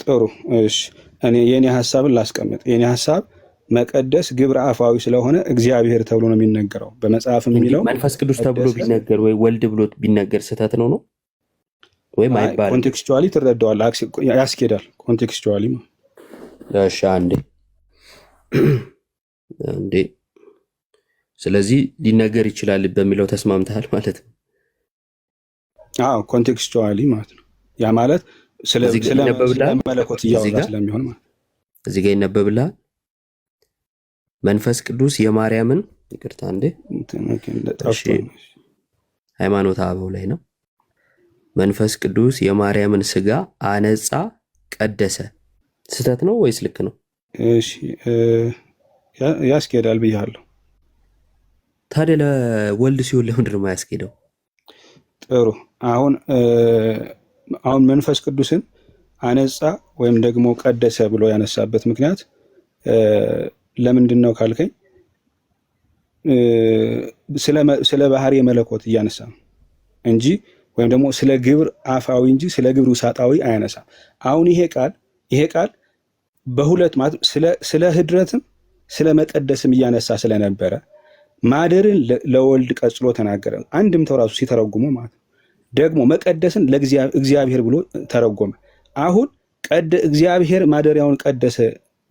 ጥሩ እሺ፣ እኔ የኔ ሐሳብን ላስቀምጥ። የኔ ሐሳብ መቀደስ ግብረ አፋዊ ስለሆነ እግዚአብሔር ተብሎ ነው የሚነገረው። በመጽሐፍ የሚለው መንፈስ ቅዱስ ተብሎ ቢነገር ወይ ወልድ ብሎ ቢነገር ስህተት ነው ወይም አይባልም? ኮንቴክስቹዋሊ ትረዳዋለህ፣ ያስኬዳል ኮንቴክስቹዋሊ። እሺ አንዴ ስለዚህ ሊነገር ይችላል በሚለው ተስማምተሃል ማለት ነው? አዎ ኮንቴክስቹዋሊ ማለት ነው። ያ ማለት ስለ መለኮት እያወራ ስለሚሆን ማለት እዚህ ጋር ይነበብልሃል። መንፈስ ቅዱስ የማርያምን ይቅርታ እንዴ ሃይማኖተ አበው ላይ ነው። መንፈስ ቅዱስ የማርያምን ስጋ አነጻ ቀደሰ። ስህተት ነው ወይስ ልክ ነው? እሺ ያስኬዳል ብያለሁ። ታዲያ ለወልድ ሲሆን ለምንድን ነው የማያስኬደው? ጥሩ አሁን መንፈስ ቅዱስን አነጻ ወይም ደግሞ ቀደሰ ብሎ ያነሳበት ምክንያት ለምንድን ነው ካልከኝ ስለ ባህሪ መለኮት እያነሳ ነው እንጂ ወይም ደግሞ ስለ ግብር አፋዊ እንጂ ስለ ግብር ውሳጣዊ አያነሳም። አሁን ይሄ ቃል በሁለት ማለት ስለ ህድረትም ስለ መቀደስም እያነሳ ስለነበረ ማደርን ለወልድ ቀጽሎ ተናገረ። አንድም ተራሱ ሲተረጉሙ ማለት ደግሞ መቀደስን ለእግዚአብሔር ብሎ ተረጎመ። አሁን እግዚአብሔር ማደሪያውን ቀደሰ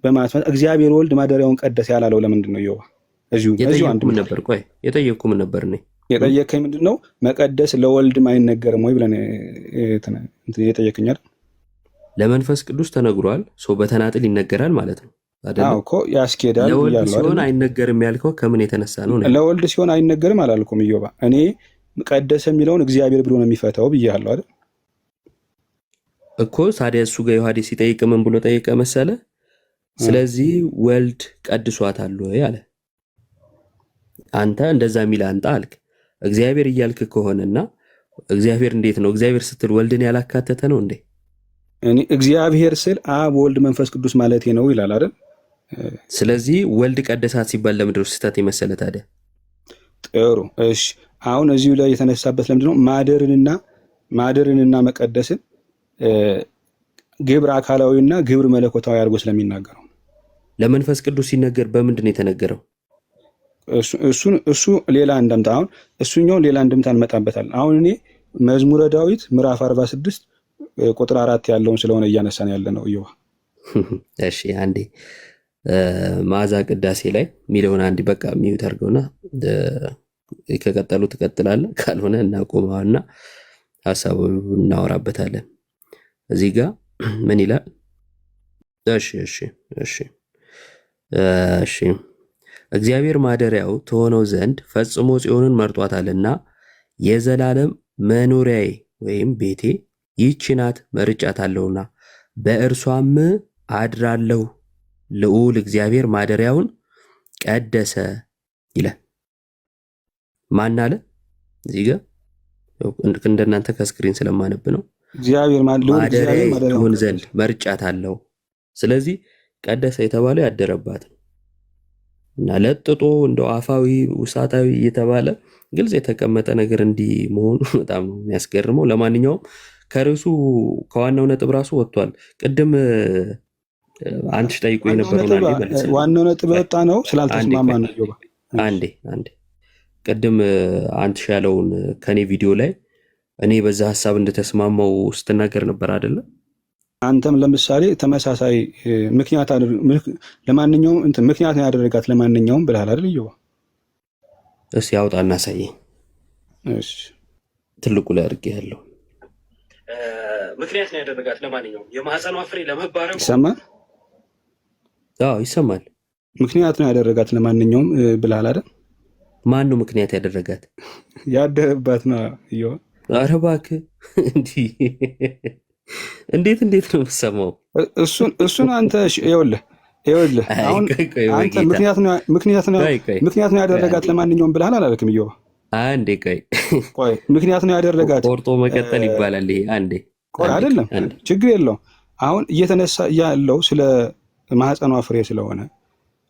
በማለት እግዚአብሔር ወልድ ማደሪያውን ቀደሰ ያላለው ለምንድን ነው? እዚሁ አንድ ነበር። ቆይ የጠየቅኩ ነበር ነው የጠየቀኝ ምንድን ነው መቀደስ ለወልድም አይነገርም ወይ ብለን የጠየቀኝ አይደል? ለመንፈስ ቅዱስ ተነግሯል፣ ሰው በተናጥል ይነገራል ማለት ነው አይደል? አዎ እኮ ያስኬዳል። ለወልድ ሲሆን አይነገርም ያልከው ከምን የተነሳ ነው? ለወልድ ሲሆን አይነገርም አላልኩም ኢዮባ። እኔ ቀደሰ የሚለውን እግዚአብሔር ብሎ ነው የሚፈታው ብያለሁ አይደል እኮ። ታዲያ እሱ ጋር ዮሐዴ ሲጠይቅ ምን ብሎ ጠየቀ መሰለ? ስለዚህ ወልድ ቀድሷታል ወይ አለ። አንተ እንደዛ የሚል አንተ አልክ። እግዚአብሔር እያልክ ከሆነና እግዚአብሔር እንዴት ነው? እግዚአብሔር ስትል ወልድን ያላካተተ ነው እንዴ? እኔ እግዚአብሔር ስል አብ ወልድ መንፈስ ቅዱስ ማለት ነው ይላል አይደል? ስለዚህ ወልድ ቀደሳት ሲባል ለምንድን ነው ስህተት የመሰለ ታዲያ? ጥሩ እሺ፣ አሁን እዚሁ ላይ የተነሳበት ለምንድን ነው ማደርንና መቀደስን ግብር አካላዊና ግብር መለኮታዊ አድርጎ ስለሚናገረው ለመንፈስ ቅዱስ ሲነገር በምንድን ነው የተነገረው? እሱ ሌላ እንደምታ አሁን እሱኛው ሌላ እንደምታ እንመጣበታለን። አሁን እኔ መዝሙረ ዳዊት ምዕራፍ 46 ቁጥር 4 ያለውን ስለሆነ እያነሳን ያለ ነው። ይዋ እሺ አንዴ መዓዛ ቅዳሴ ላይ የሚለውን አንዴ በቃ ሚዩት አድርገውና ከቀጠሉ ትቀጥላለህ፣ ካልሆነ እናቆመዋልና ሀሳቡ እናወራበታለን። እዚህ ጋር ምን ይላል? እሺ እግዚአብሔር ማደሪያው ትሆነው ዘንድ ፈጽሞ ጽዮንን መርጧታልና የዘላለም መኖሪያዬ ወይም ቤቴ ይህች ናት፣ መርጫታለሁና በእርሷም አድራለሁ። ልዑል እግዚአብሔር ማደሪያውን ቀደሰ ይላል። ማን አለ? እዚህ ጋር እንደናንተ ከስክሪን ስለማነብ ነው። እግዚአብሔር ማደሪያዬ ትሆን ዘንድ መርጫታለሁ። ስለዚህ ቀደሰ የተባለው ያደረባት ነው እና ለጥጦ እንደው አፋዊ ውሳታዊ እየተባለ ግልጽ የተቀመጠ ነገር እንዲህ መሆኑ በጣም ነው የሚያስገርመው። ለማንኛውም ከርዕሱ ከዋናው ነጥብ ራሱ ወጥቷል። ቅድም አንቺ ጠይቆ የነበረውን ዋናው ነጥብ የወጣ ነው ስላልተስማማ ነው። አንዴ ቅድም አንቺ ያለውን ከኔ ቪዲዮ ላይ እኔ በዛ ሀሳብ እንደተስማማው ስትናገር ነበር አይደለ? አንተም ለምሳሌ ተመሳሳይ ምክንያት ለማንኛውም እንትን ምክንያት ነው ያደረጋት ለማንኛውም ብለሃል አይደል? ይው እስኪ ያውጣና ሳየኝ። እሺ ትልቁ ላይ አድርጌ ያለው ምክንያት ነው ያደረጋት ለማንኛውም የማህፀኗ ፍሬ ለመባረክ ይሰማል። አዎ ይሰማል። ምክንያት ነው ያደረጋት ለማንኛውም ብለሃል አይደል? ማን ነው ምክንያት ያደረጋት? ያደረባት ነው። ይው ኧረ እባክህ እንዴት ነው የምትሰማው? እሱን አንተ ይኸውልህ አሁን አንተ ምክንያት ነው ያደረጋት ለማንኛውም ብለሃል አላልክም? ይው አንዴ ቆይ ምክንያት ነው ያደረጋት ቆርጦ መቀጠል ይባላል ይሄ። አንዴ ቆይ አይደለም ችግር የለውም። አሁን እየተነሳ ያለው ስለ ማህፀኗ ፍሬ ስለሆነ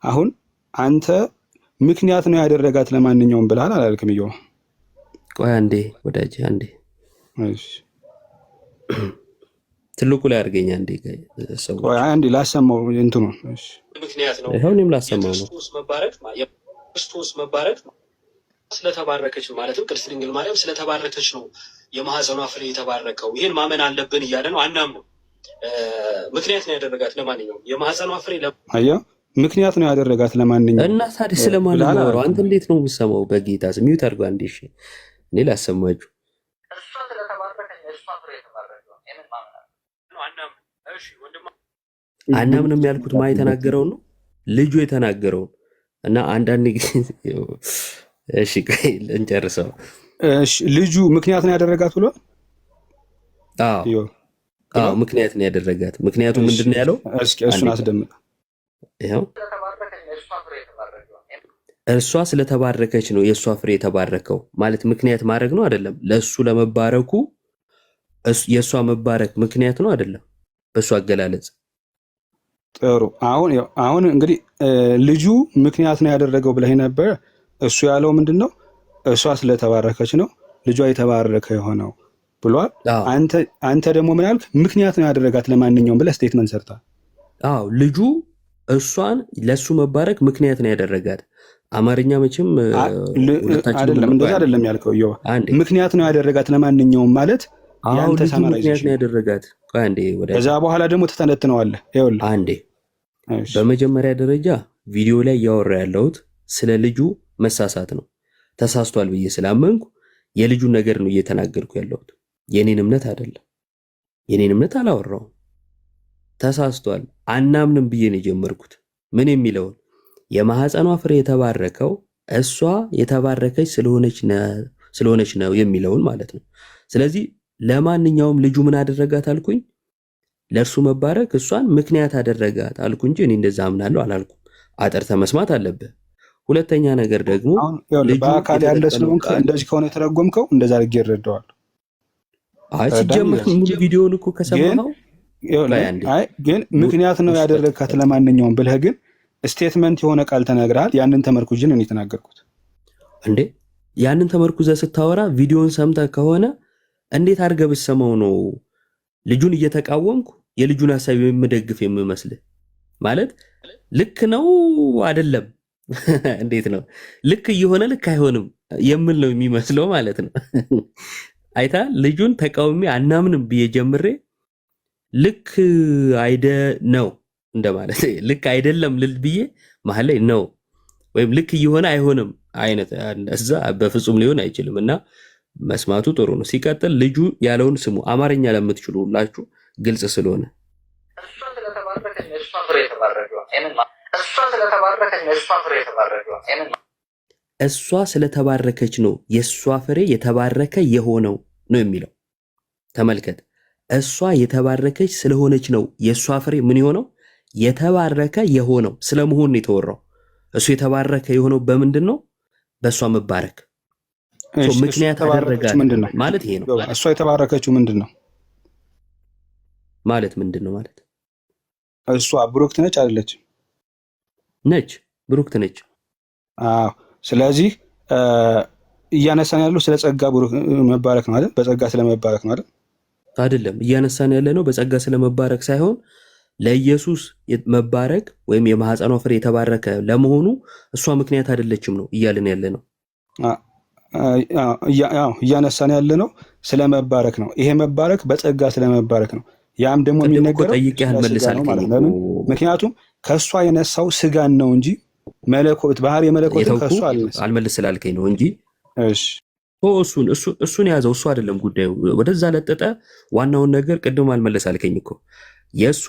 አሁን አንተ ምክንያት ነው ያደረጋት ለማንኛውም ብለሃል አላልክም? ይው ቆይ አንዴ ወዳጅ አንዴ እሺ ትልቁ ላይ አድርገኛ እንዴ ሰው አንዴ ላሰማው እንትኑ እሺ ምክንያት ነው ይሄውንም ላሰማው ነው። ክርስቶስ መባረክ ስለተባረከች ማለትም ቅድስት ድንግል ማርያም ስለተባረከች ነው የማህፀኗ ፍሬ የተባረከው። ይሄን ማመን አለብን እያለ ነው። አናምነው። ምክንያት ነው ያደረጋት ለማንኛውም የማህፀኗ ፍሬ አያ ምክንያት ነው ያደረጋት ለማንኛውም እና ታዲያ ስለማንኛውም ነው አንተ እንዴት ነው የምትሰማው? በጌታ ስም ሚውት አድርጎ አንዴ እሺ እኔ ላሰማችሁ። አናምንም ያልኩት ማ የተናገረው ነው ልጁ የተናገረው እና አንዳንድ ጊዜ እሺ እንጨርሰው። እሺ ልጁ ምክንያት ነው ያደረጋት ብሎ አዎ ምክንያት ነው ያደረጋት። ምክንያቱ ምንድነው ያለው? እስኪ እሱን አስደምጥ። ይሄው እርሷ ስለተባረከች ነው የእሷ ፍሬ የተባረከው ማለት ምክንያት ማድረግ ነው አይደለም? ለእሱ ለመባረኩ የእሷ መባረክ ምክንያት ነው አይደለም? በእሱ አገላለጽ ጥሩ። አሁን እንግዲህ ልጁ ምክንያት ነው ያደረገው ብለህ ነበር። እሱ ያለው ምንድን ነው? እሷ ስለተባረከች ነው ልጇ የተባረከ የሆነው ብሏል። አንተ ደግሞ ምን ያልክ? ምክንያት ነው ያደረጋት ለማንኛውም ብለህ ስቴትመንት ሰርታል። አዎ ልጁ እሷን ለሱ መባረክ ምክንያት ነው ያደረጋት። አማርኛ መቼም አይደለም እንደዛ አይደለም ያልከው። ምክንያት ነው ያደረጋት ለማንኛውም ማለት ያንተ ምክንያት ነው ያደረጋት። አንዴ ከዛ በኋላ ደግሞ ተተነትነዋለህ። ይኸውልህ አንዴ በመጀመሪያ ደረጃ ቪዲዮ ላይ እያወራ ያለሁት ስለ ልጁ መሳሳት ነው። ተሳስቷል ብዬ ስላመንኩ የልጁን ነገር ነው እየተናገርኩ ያለሁት። የኔን እምነት አይደለም። የኔን እምነት አላወራውም። ተሳስቷል አናምንም ብዬ ነው የጀመርኩት። ምን የሚለውን የማህፀኗ ፍሬ የተባረከው እሷ የተባረከች ስለሆነች ነው የሚለውን ማለት ነው። ስለዚህ ለማንኛውም ልጁ ምን አደረጋት አልኩኝ? ለእርሱ መባረክ እሷን ምክንያት አደረጋት አልኩ እንጂ እኔ እንደዛ አምናለሁ አላልኩም። አጠርተህ መስማት አለብህ። ሁለተኛ ነገር ደግሞ በአካል ያለ ስለሆንክ እንደዚህ ከሆነ የተረጎምከው እንደዛ አድርጌ እረዳዋለሁ። ሲጀመር ሙሉ ቪዲዮውን እኮ ከሰማኸው ግን ምክንያት ነው ያደረግካት ለማንኛውም ብለህ ግን ስቴትመንት የሆነ ቃል ተናግረሃል። ያንን ተመርኩዤ ነው የተናገርኩት። እንዴ ያንን ተመርኩዘህ ስታወራ ቪዲዮውን ሰምተህ ከሆነ እንዴት አድርገህ ብትሰማው ነው ልጁን እየተቃወምኩ የልጁን ሀሳብ የምደግፍ የምመስልህ? ማለት ልክ ነው አይደለም እንዴት ነው ልክ እየሆነ ልክ አይሆንም የምል ነው የሚመስለው ማለት ነው። አይታ ልጁን ተቃውሚ አናምንም ብዬ ጀምሬ ልክ አይደ ነው እንደማለት ልክ አይደለም ልል ብዬ መሀል ላይ ነው ወይም ልክ እየሆነ አይሆንም አይነት እዛ በፍጹም ሊሆን አይችልም። እና መስማቱ ጥሩ ነው። ሲቀጥል ልጁ ያለውን ስሙ። አማርኛ ለምትችሉ ሁላችሁ ግልጽ ስለሆነ እሷ ስለተባረከች ነው የእሷ ፍሬ የተባረከ የሆነው ነው የሚለው። ተመልከት፣ እሷ የተባረከች ስለሆነች ነው የእሷ ፍሬ ምን የሆነው የተባረከ የሆነው ስለመሆን ነው የተወራው። እሱ የተባረከ የሆነው በምንድን ነው? በእሷ መባረክ ምክንያት አደረጋት ማለት ይሄ ነው። እሷ የተባረከችው ምንድን ነው ማለት ምንድን ነው ማለት? እሷ ብሩክት ነች አይደለችም? ነች፣ ብሩክት ነች። አዎ። ስለዚህ እያነሳን ያለው ስለ ጸጋ መባረክ ነው አይደል? በጸጋ ስለመባረክ ነው አይደል? አይደለም። እያነሳን ያለ ነው በጸጋ ስለመባረክ ሳይሆን ለኢየሱስ መባረክ ወይም የማህፀኗ ፍሬ የተባረከ ለመሆኑ እሷ ምክንያት አይደለችም ነው እያልን ያለ ነው። እያነሳን ያለ ነው ስለመባረክ ነው። ይሄ መባረክ በጸጋ ስለመባረክ ነው። ያም ደግሞ የሚነገረው ምክንያቱም ከእሷ የነሳው ስጋን ነው እንጂ መለኮት ባህሪ የመለኮት ከእሷ አልመልስ ስላልከኝ ነው እንጂ እሱን ያዘው። እሱ አይደለም ጉዳዩ። ወደዛ ለጠጠ ዋናውን ነገር ቅድም አልመለስ አልከኝ እኮ የእሱ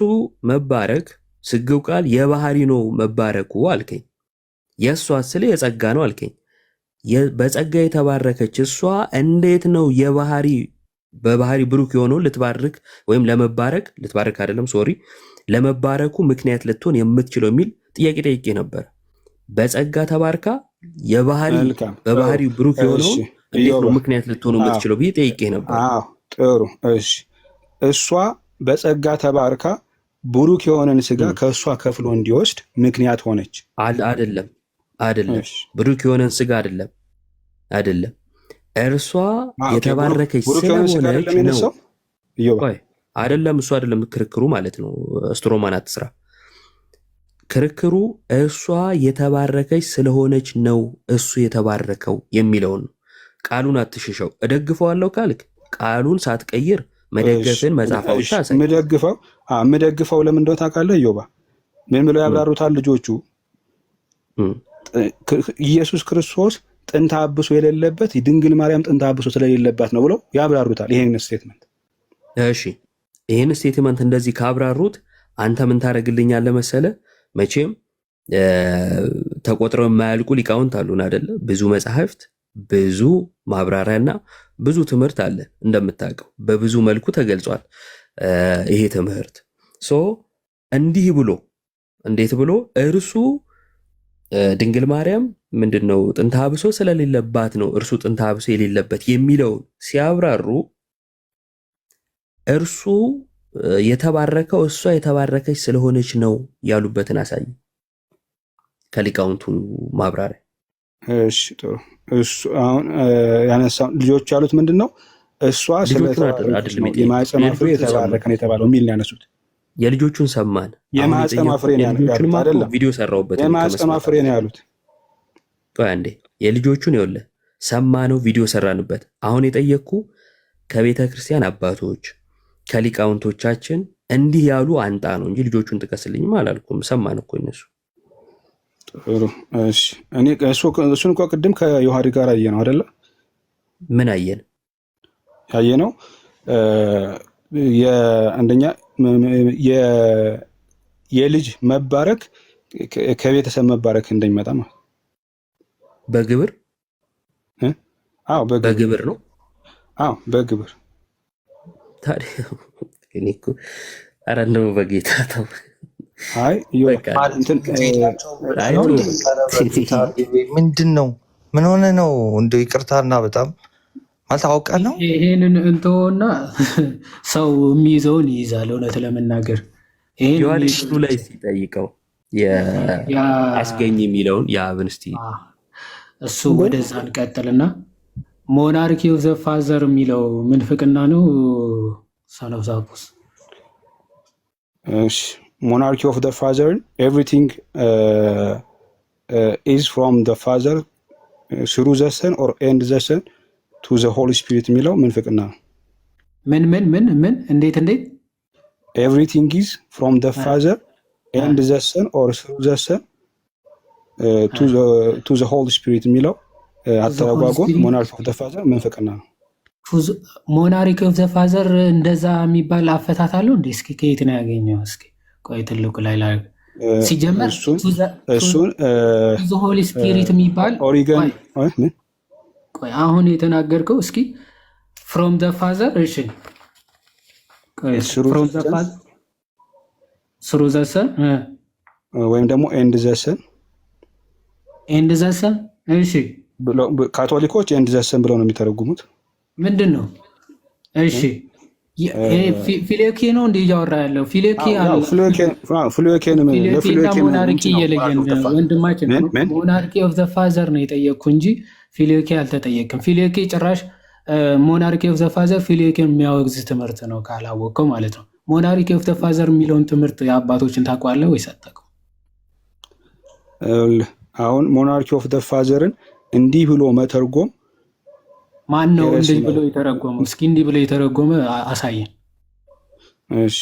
መባረክ ስግው ቃል የባህሪ ነው መባረኩ አልከኝ። የእሷ ስለ የጸጋ ነው አልከኝ። በጸጋ የተባረከች እሷ እንዴት ነው የባህሪ በባህሪ ብሩክ የሆነው ልትባርክ ወይም ለመባረክ ልትባርክ አይደለም ሶሪ ለመባረኩ ምክንያት ልትሆን የምትችለው የሚል ጥያቄ ጠይቄ ነበር። በጸጋ ተባርካ የባህሪ በባህሪ ብሩክ የሆነው እንዴት ነው ምክንያት ልትሆን የምትችለው ብዬ ጠይቄ ነበር። አዎ ጥሩ እሺ። እሷ በጸጋ ተባርካ ብሩክ የሆነን ስጋ ከእሷ ከፍሎ እንዲወስድ ምክንያት ሆነች። አይደለም ብሩክ የሆነን ስጋ አይደለም እርሷ የተባረከች ስለሆነች ነው። አይደለም እሱ አይደለም ክርክሩ ማለት ነው። ስትሮማን አትስራ። ክርክሩ እሷ የተባረከች ስለሆነች ነው እሱ የተባረከው የሚለውን ቃሉን አትሽሸው። እደግፈዋለሁ ካልክ ቃሉን ሳትቀይር መደገፍን መጻፋዎች ታሳይ። የምደግፈው ለምን እንደሆነ ታውቃለህ? ዮባ ምን ብለው ያብራሩታል ልጆቹ? ኢየሱስ ክርስቶስ ጥንተ አብሶ የሌለበት ድንግል ማርያም ጥንተ አብሶ ስለሌለባት ነው ብለው ያብራሩታል ይሄን ስቴትመንት። እሺ ይሄን ስቴትመንት እንደዚህ ካብራሩት አንተ ምን ታደርግልኛለህ መሰለህ? መቼም ተቆጥረው የማያልቁ ሊቃውንት አሉን አይደለ? ብዙ መጽሐፍት፣ ብዙ ማብራሪያና ብዙ ትምህርት አለ። እንደምታውቀው በብዙ መልኩ ተገልጿል ይሄ ትምህርት። እንዲህ ብሎ እንዴት ብሎ እርሱ ድንግል ማርያም ምንድነው ጥንተ አብሶ ስለሌለባት ነው እርሱ ጥንተ አብሶ የሌለበት የሚለውን ሲያብራሩ እርሱ የተባረከው እሷ የተባረከች ስለሆነች ነው ያሉበትን አሳይ ከሊቃውንቱ ማብራሪያ። እሺ ጥሩ። እሱ አሁን ያነሳው ልጆች ያሉት ምንድነው? እሷ ስለተባረከች ነው የማኅፀኗ ፍሬ የተባረከ ነው የተባለው የሚል ያነሱት። የልጆቹን ሰማን። የማኅፀኗ ፍሬ ነው ያሉት አይደለም? ቪዲዮ ሰራውበት። የማኅፀኗ ፍሬ ነው ያሉት። ቆይ አንዴ የልጆቹን ይኸውልህ ሰማነው፣ ቪዲዮ ሰራንበት። አሁን የጠየቅኩ ከቤተ ክርስቲያን አባቶች ከሊቃውንቶቻችን እንዲህ ያሉ አንጣ ነው እንጂ ልጆቹን ጥቀስልኝም አላልኩም። ሰማን እኮ እነሱ። ጥሩ እሺ። እኔ እሱን እኮ ቅድም ከዮሐሪ ጋር አየነው አይደለ? ምን አየን? ያየነው የአንደኛ የልጅ መባረክ ከቤተሰብ መባረክ እንደሚመጣ ማለት በግብር በግብር ነው። አዎ በግብር ታዲያ እኔ እኮ ኧረ እንደው በጌታ ተው። አይ ምንድን ነው? ምን ሆነ ነው? እንደው ይቅርታና በጣም ማለት አውቀህ ነው። ይሄንን እንተውና ሰው የሚይዘውን ይይዛል። እውነት ለመናገር ዮሐንስ ላይ ሲጠይቀው አስገኝ የሚለውን የአብን እስቲ እሱ ወደዛ እንቀጥልና ሞናርኪ ኦፍ ዘ ፋዘር የሚለው ምንፍቅና ነው። ሰነፍ ዛፑስ እሺ monarchy of the father, everything is from the father through the son or and the son to the Holy Spirit የሚለው ምንፍቅና ነው። ምን እንዴት everything is from the father and the son or through the son to the Holy Spirit የሚለው አተረጓጎም monarchy of the father ምንፍቅና ነው። ሞናሪክ ኦፍ ዘ ፋዘር እንደዛ የሚባል አፈታት አለው እንዴ? እስኪ ከየት ነው ያገኘው? እስኪ ቆይ ትልቁ ላይ ሲጀመር እሱን ዘ ሆሊ ስፒሪት የሚባል ኦሪገን ቆይ አሁን የተናገርከው እስኪ ፍሮም ዘ ፋዘር እሺ ቆይ ፍሮም ዘ ፋዘር ስሩ ዘ ሰን ወይም ደግሞ ኤንድ ዘ ሰን እሺ ካቶሊኮች ኤንድ ዘ ሰን ብለው ነው የሚተረጉሙት። ምንድን ነው? እሺ ፊሌኬ ነው እንዴ እያወራ ያለው? ፊሌኬ ሞናርኪ እየለየን ወንድማችን ሞናርኪ ኦፍ ዘ ፋዘር ነው የጠየቅኩ እንጂ ፊሌኬ አልተጠየቅም። ፊሌኬ ጭራሽ ሞናርኪ ኦፍ ዘ ፋዘር ፊሌኬን የሚያወግዝ ትምህርት ነው ካላወቀው ማለት ነው። ሞናርኪ ኦፍ ዘ ፋዘር የሚለውን ትምህርት የአባቶችን ታውቀዋለህ ወይ? ሰጠቀው አሁን ሞናርኪ ኦፍ ዘ ፋዘርን እንዲህ ብሎ መተርጎም ማን ነው እንዲህ ብሎ የተረጎመው? እስኪ እንዲህ ብሎ የተረጎመ አሳየን። እሺ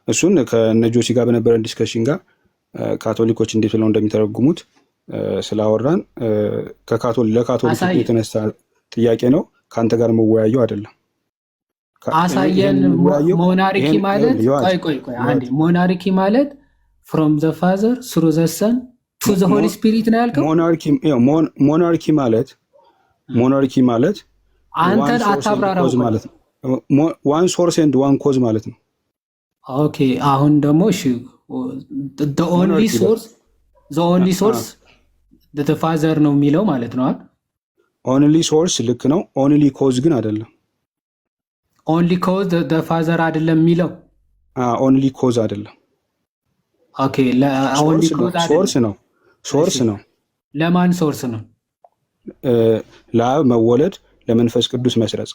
እሱን ከነጆሲ ጋር በነበረን ዲስከሽን ጋር ካቶሊኮች እንዴት ብለው እንደሚተረጉሙት ስላወራን ለካቶሊክ የተነሳ ጥያቄ ነው። ከአንተ ጋር መወያየው አይደለም። አሳየን። ሞናርኪ ማለት ቆይ አንዴ ሞናርኪ ማለት from the father through the son to the holy spirit ነው ያልከው? ሞናርኪ ማለት አንተን አታብራራው ማለት ነው። ዋን ሶርስ ኤንድ ዋን ኮዝ ማለት ነው። ኦኬ አሁን ደግሞ እሺ the only source the father ነው የሚለው ማለት ነው። only source ልክ ነው። only cause ግን አይደለም። only cause the father አይደለም የሚለው only cause አይደለም። ኦኬ only cause ሶርስ ነው። ለማን ሶርስ ነው? ለአብ መወለድ ለመንፈስ ቅዱስ መስረጽ።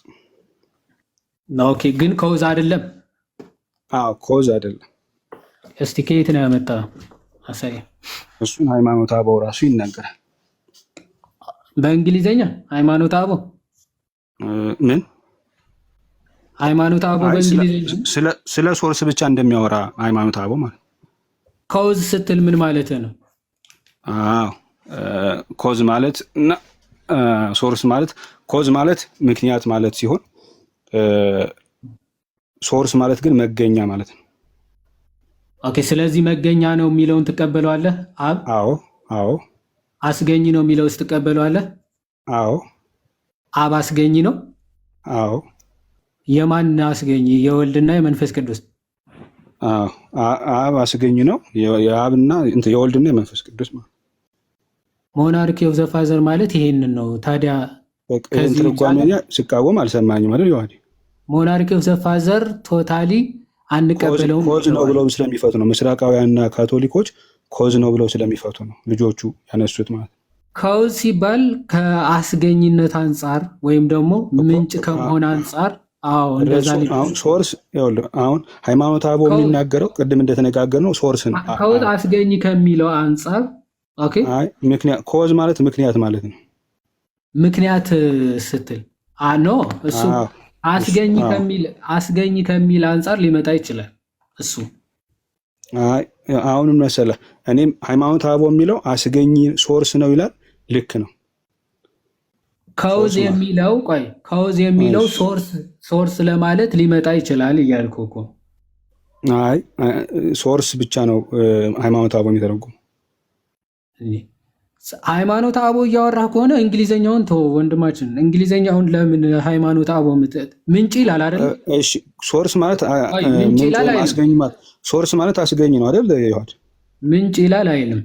ኦኬ ግን ኮዝ አይደለም። ኮዝ አይደለም። እስቲ ከየት ነው ያመጣው? አሳይ። እሱን ሃይማኖተ አበው ራሱ ይናገራል። በእንግሊዘኛ ሃይማኖተ አበው ምን ሃይማኖተ አበው በእንግሊዘኛ ስለ ሶርስ ብቻ እንደሚያወራ ሃይማኖተ አበው ማለት ኮዝ ስትል ምን ማለት ነው? ኮዝ ማለት እና ሶርስ ማለት ኮዝ ማለት ምክንያት ማለት ሲሆን ሶርስ ማለት ግን መገኛ ማለት ነው። ኦኬ ስለዚህ መገኛ ነው የሚለውን ትቀበለዋለህ? አዎ። አስገኝ ነው የሚለውስ ትቀበለዋለህ? አዎ። አብ አስገኝ ነው? አዎ። የማን አስገኝ? የወልድና የመንፈስ ቅዱስ? አዎ። አብ አስገኝ ነው። የአብና የወልድና የመንፈስ ቅዱስ ማለት ሞናርኪ ኦፍ ዘ ፋዘር ማለት ይሄንን ነው። ታዲያ ከዚህ ትርጓሜኛ ሲቃወም አልሰማኝም ማለት ይዋዲ ሞናርኪ ኦፍ ዘ ፋዘር ቶታሊ አንቀበለውም። ኮዝ ነው ብለው ስለሚፈቱ ነው። ምስራቃውያንና ካቶሊኮች ኮዝ ነው ብለው ስለሚፈቱ ነው ልጆቹ ያነሱት ማለት። ኮዝ ሲባል ከአስገኝነት አንጻር ወይም ደግሞ ምንጭ ከመሆን አንጻር እንደዛ ሊሆን ሶርስ አሁን ሃይማኖተ አበው የሚናገረው ቅድም እንደተነጋገርነው ሶርስ ነው። ኮዝ አስገኝ ከሚለው አንጻር ኦኬ ምክንያት ኮዝ ማለት ምክንያት ማለት ነው። ምክንያት ስትል ኖ እሱ አስገኝ ከሚል አንጻር ሊመጣ ይችላል። እሱ አሁንም መሰለህ እኔም ሃይማኖተ አበው የሚለው አስገኝ ሶርስ ነው ይላል። ልክ ነው። ኮዝ የሚለው ሶርስ ለማለት ሊመጣ ይችላል እያልኩ እኮ። ሶርስ ብቻ ነው ሃይማኖተ አበው የሚተረጉም። ሃይማኖተ አበው እያወራህ ከሆነ እንግሊዘኛውን ተው ወንድማችን። እንግሊዘኛውን ለምን ሃይማኖተ አበው ምንጭ ይላል አይደል? እሺ ሶርስ ማለት አስገኝ ማለት ሶርስ ማለት አስገኝ ነው አይደል? ይሁን ምንጭ ይላል አይልም?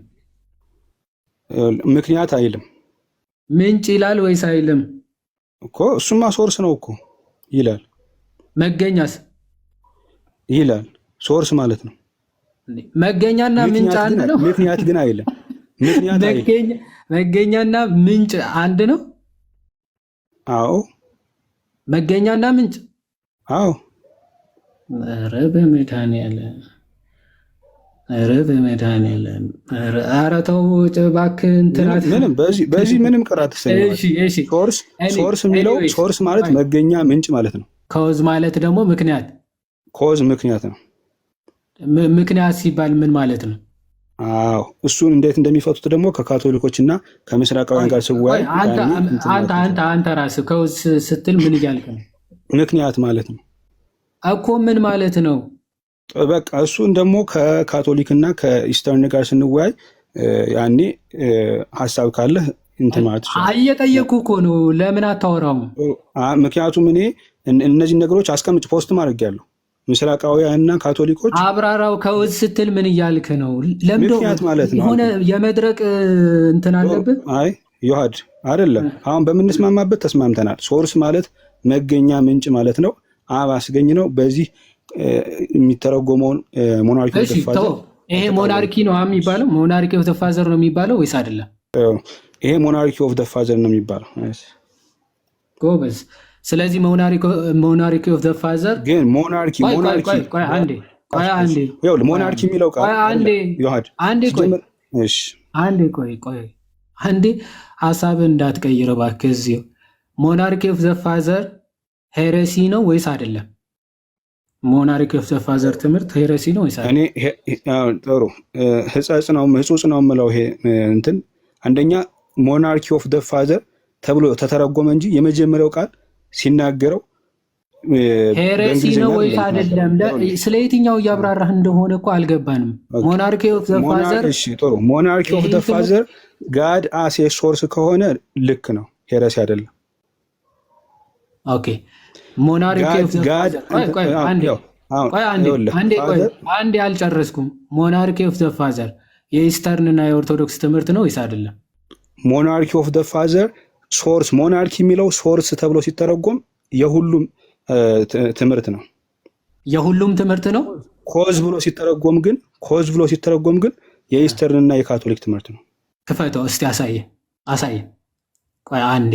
ምክንያት አይልም። ምንጭ ይላል ወይስ አይልም እኮ? እሱማ ሶርስ ነው እኮ ይላል። መገኛስ ይላል። ሶርስ ማለት ነው። መገኛና ምንጭ አንድ ነው። ምክንያት ግን አይልም። መገኛና ምንጭ አንድ ነው። አዎ መገኛና ምንጭ አዎ። ኧረ በመድኃኒዓለም ኧረ በመድኃኒዓለም ኧረ ተው እባክህ እንትናት ምንም በዚህ ምንም ቅራት ሶርስ የሚለው ሶርስ ማለት መገኛ ምንጭ ማለት ነው። ኮዝ ማለት ደግሞ ምክንያት ምክንያት ነው። ምክንያት ሲባል ምን ማለት ነው? አዎ እሱን እንዴት እንደሚፈቱት ደግሞ ከካቶሊኮች እና ከምስራቃውያን ጋር ስወያይ አንተ ራስህ ኮዝ ስትል ምን እያልክ ነው? ምክንያት ማለት ነው እኮ ምን ማለት ነው? በቃ እሱን ደግሞ ከካቶሊክ እና ከኢስተርን ጋር ስንወያይ ያኔ ሀሳብ ካለህ እንትን ማለት እየጠየኩህ እኮ ነው። ለምን አታወራውም? ምክንያቱም እኔ እነዚህ ነገሮች አስቀምጭ ፖስት ማድረጊያለሁ። ምስራቃውያን እና ካቶሊኮች አብራራው። ከውዝ ስትል ምን እያልክ ነው? ምክንያት ማለት ነው የሆነ የመድረቅ እንትን አለብን። አይ ዮሐድ አይደለም። አሁን በምንስማማበት ተስማምተናል። ሶርስ ማለት መገኛ ምንጭ ማለት ነው። አብ አስገኝ ነው። በዚህ የሚተረጎመውን ሞናርኪ ኦፍ ዘ ፋዘር ይሄ ሞናርኪ ነው የሚባለው? ሞናርኪ ኦፍ ዘ ፋዘር ነው የሚባለው ወይስ አይደለም? ይሄ ሞናርኪ ኦፍ ዘ ፋዘር ነው የሚባለው። ጎበዝ። ስለዚህ ሞናርኪ ኦፍ ዘ ፋዘር ግን ሞናርኪ የሚለው ቃል አንዴ ሀሳብን እንዳትቀይር እባክህ። እዚሁ ሞናርኪ ኦፍ ዘ ፋዘር ሄረሲ ነው ወይስ አይደለም? ሞናርኪ ኦፍ ዘ ፋዘር ትምህርት ሄረሲ ነው ወይስ አይደለም? ጥሩ ህጸጽ ነው ህጹጽ ነው የምለው ይሄ እንትን አንደኛ ሞናርኪ ኦፍ ዘ ፋዘር ተብሎ ተተረጎመ እንጂ የመጀመሪያው ቃል ሲናገረው ሄረሲ ነው ወይስ አይደለም? ስለ የትኛው እያብራራህ እንደሆነ እኮ አልገባንም። ሞናርኪ ኦፍ ዘ ፋዘር እሺ ጥሩ ሞናርኪ ኦፍ ዘ ፋዘር ጋድ አስ ኤ ሶርስ ከሆነ ልክ ነው፣ ሄረሲ አይደለም። ኦኬ ሞናርኪ ኦፍ ዘ ፋዘር አንዴ አልጨረስኩም። ሞናርኪ ኦፍ ዘ ፋዘር የኢስተርን እና የኦርቶዶክስ ትምህርት ነው ወይስ አይደለም? ሞናርኪ ኦፍ ዘ ፋዘር ሶርስ ሞናርኪ የሚለው ሶርስ ተብሎ ሲተረጎም የሁሉም ትምህርት ነው። የሁሉም ትምህርት ነው። ኮዝ ብሎ ሲተረጎም ግን የኢስተርን እና የካቶሊክ ትምህርት ነው። ክፈተው እስቲ አሳየ። ቆይ አንዴ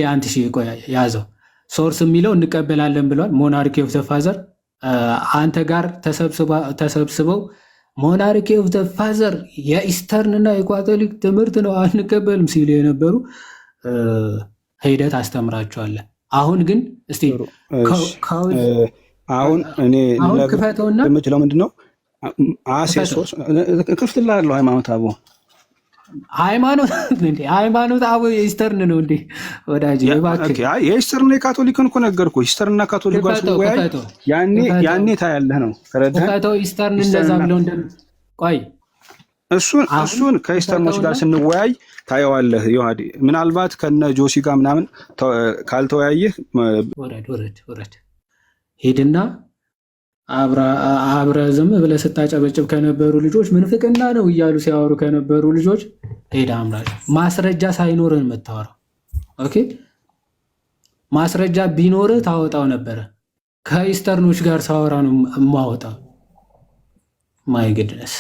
አንተ ቆይ ያዘው። ሶርስ የሚለው እንቀበላለን ብሏል። ሞናርኪ ኦፍ ዘ ፋዘር አንተ ጋር ተሰብስበው ሞናርኪ ኦፍ ዘ ፋዘር የኢስተርን እና የካቶሊክ ትምህርት ነው አንቀበልም ሲሉ የነበሩ ሂደት አስተምራቸዋለህ። አሁን ግን እስቲ አሁን እኔ ክፈተውና የምችለው ምንድን ነው? ሶርስ እከፍትልሃለሁ። ሃይማኖት አቦ የኢስተርን ነው እንዴ ወዳጅ? የኢስተርና የካቶሊክን እኮ ነገርኩህ። ኢስተርና ካቶሊክ ጋር ስንወያይ ያኔ ታያለህ ነው። ተረዳኸው? ኢስተርን እንደዛ ብለው ቆይ እሱን ከኢስተርኖች ጋር ስንወያይ ታየዋለህ። ዮሐዲ ምናልባት ከነ ጆሲ ጋር ምናምን ካልተወያየህ ወረድ ሄድና አብረ ዝም ብለህ ስታጨበጭብ ከነበሩ ልጆች ምንፍቅና ነው እያሉ ሲያወሩ ከነበሩ ልጆች ሄዳ አምራጭ ማስረጃ ሳይኖርህ የምታወራው። ኦኬ ማስረጃ ቢኖርህ ታወጣው ነበረ። ከኢስተርኖች ጋር ሳወራ ነው የማወጣው። ማይ ግድነስ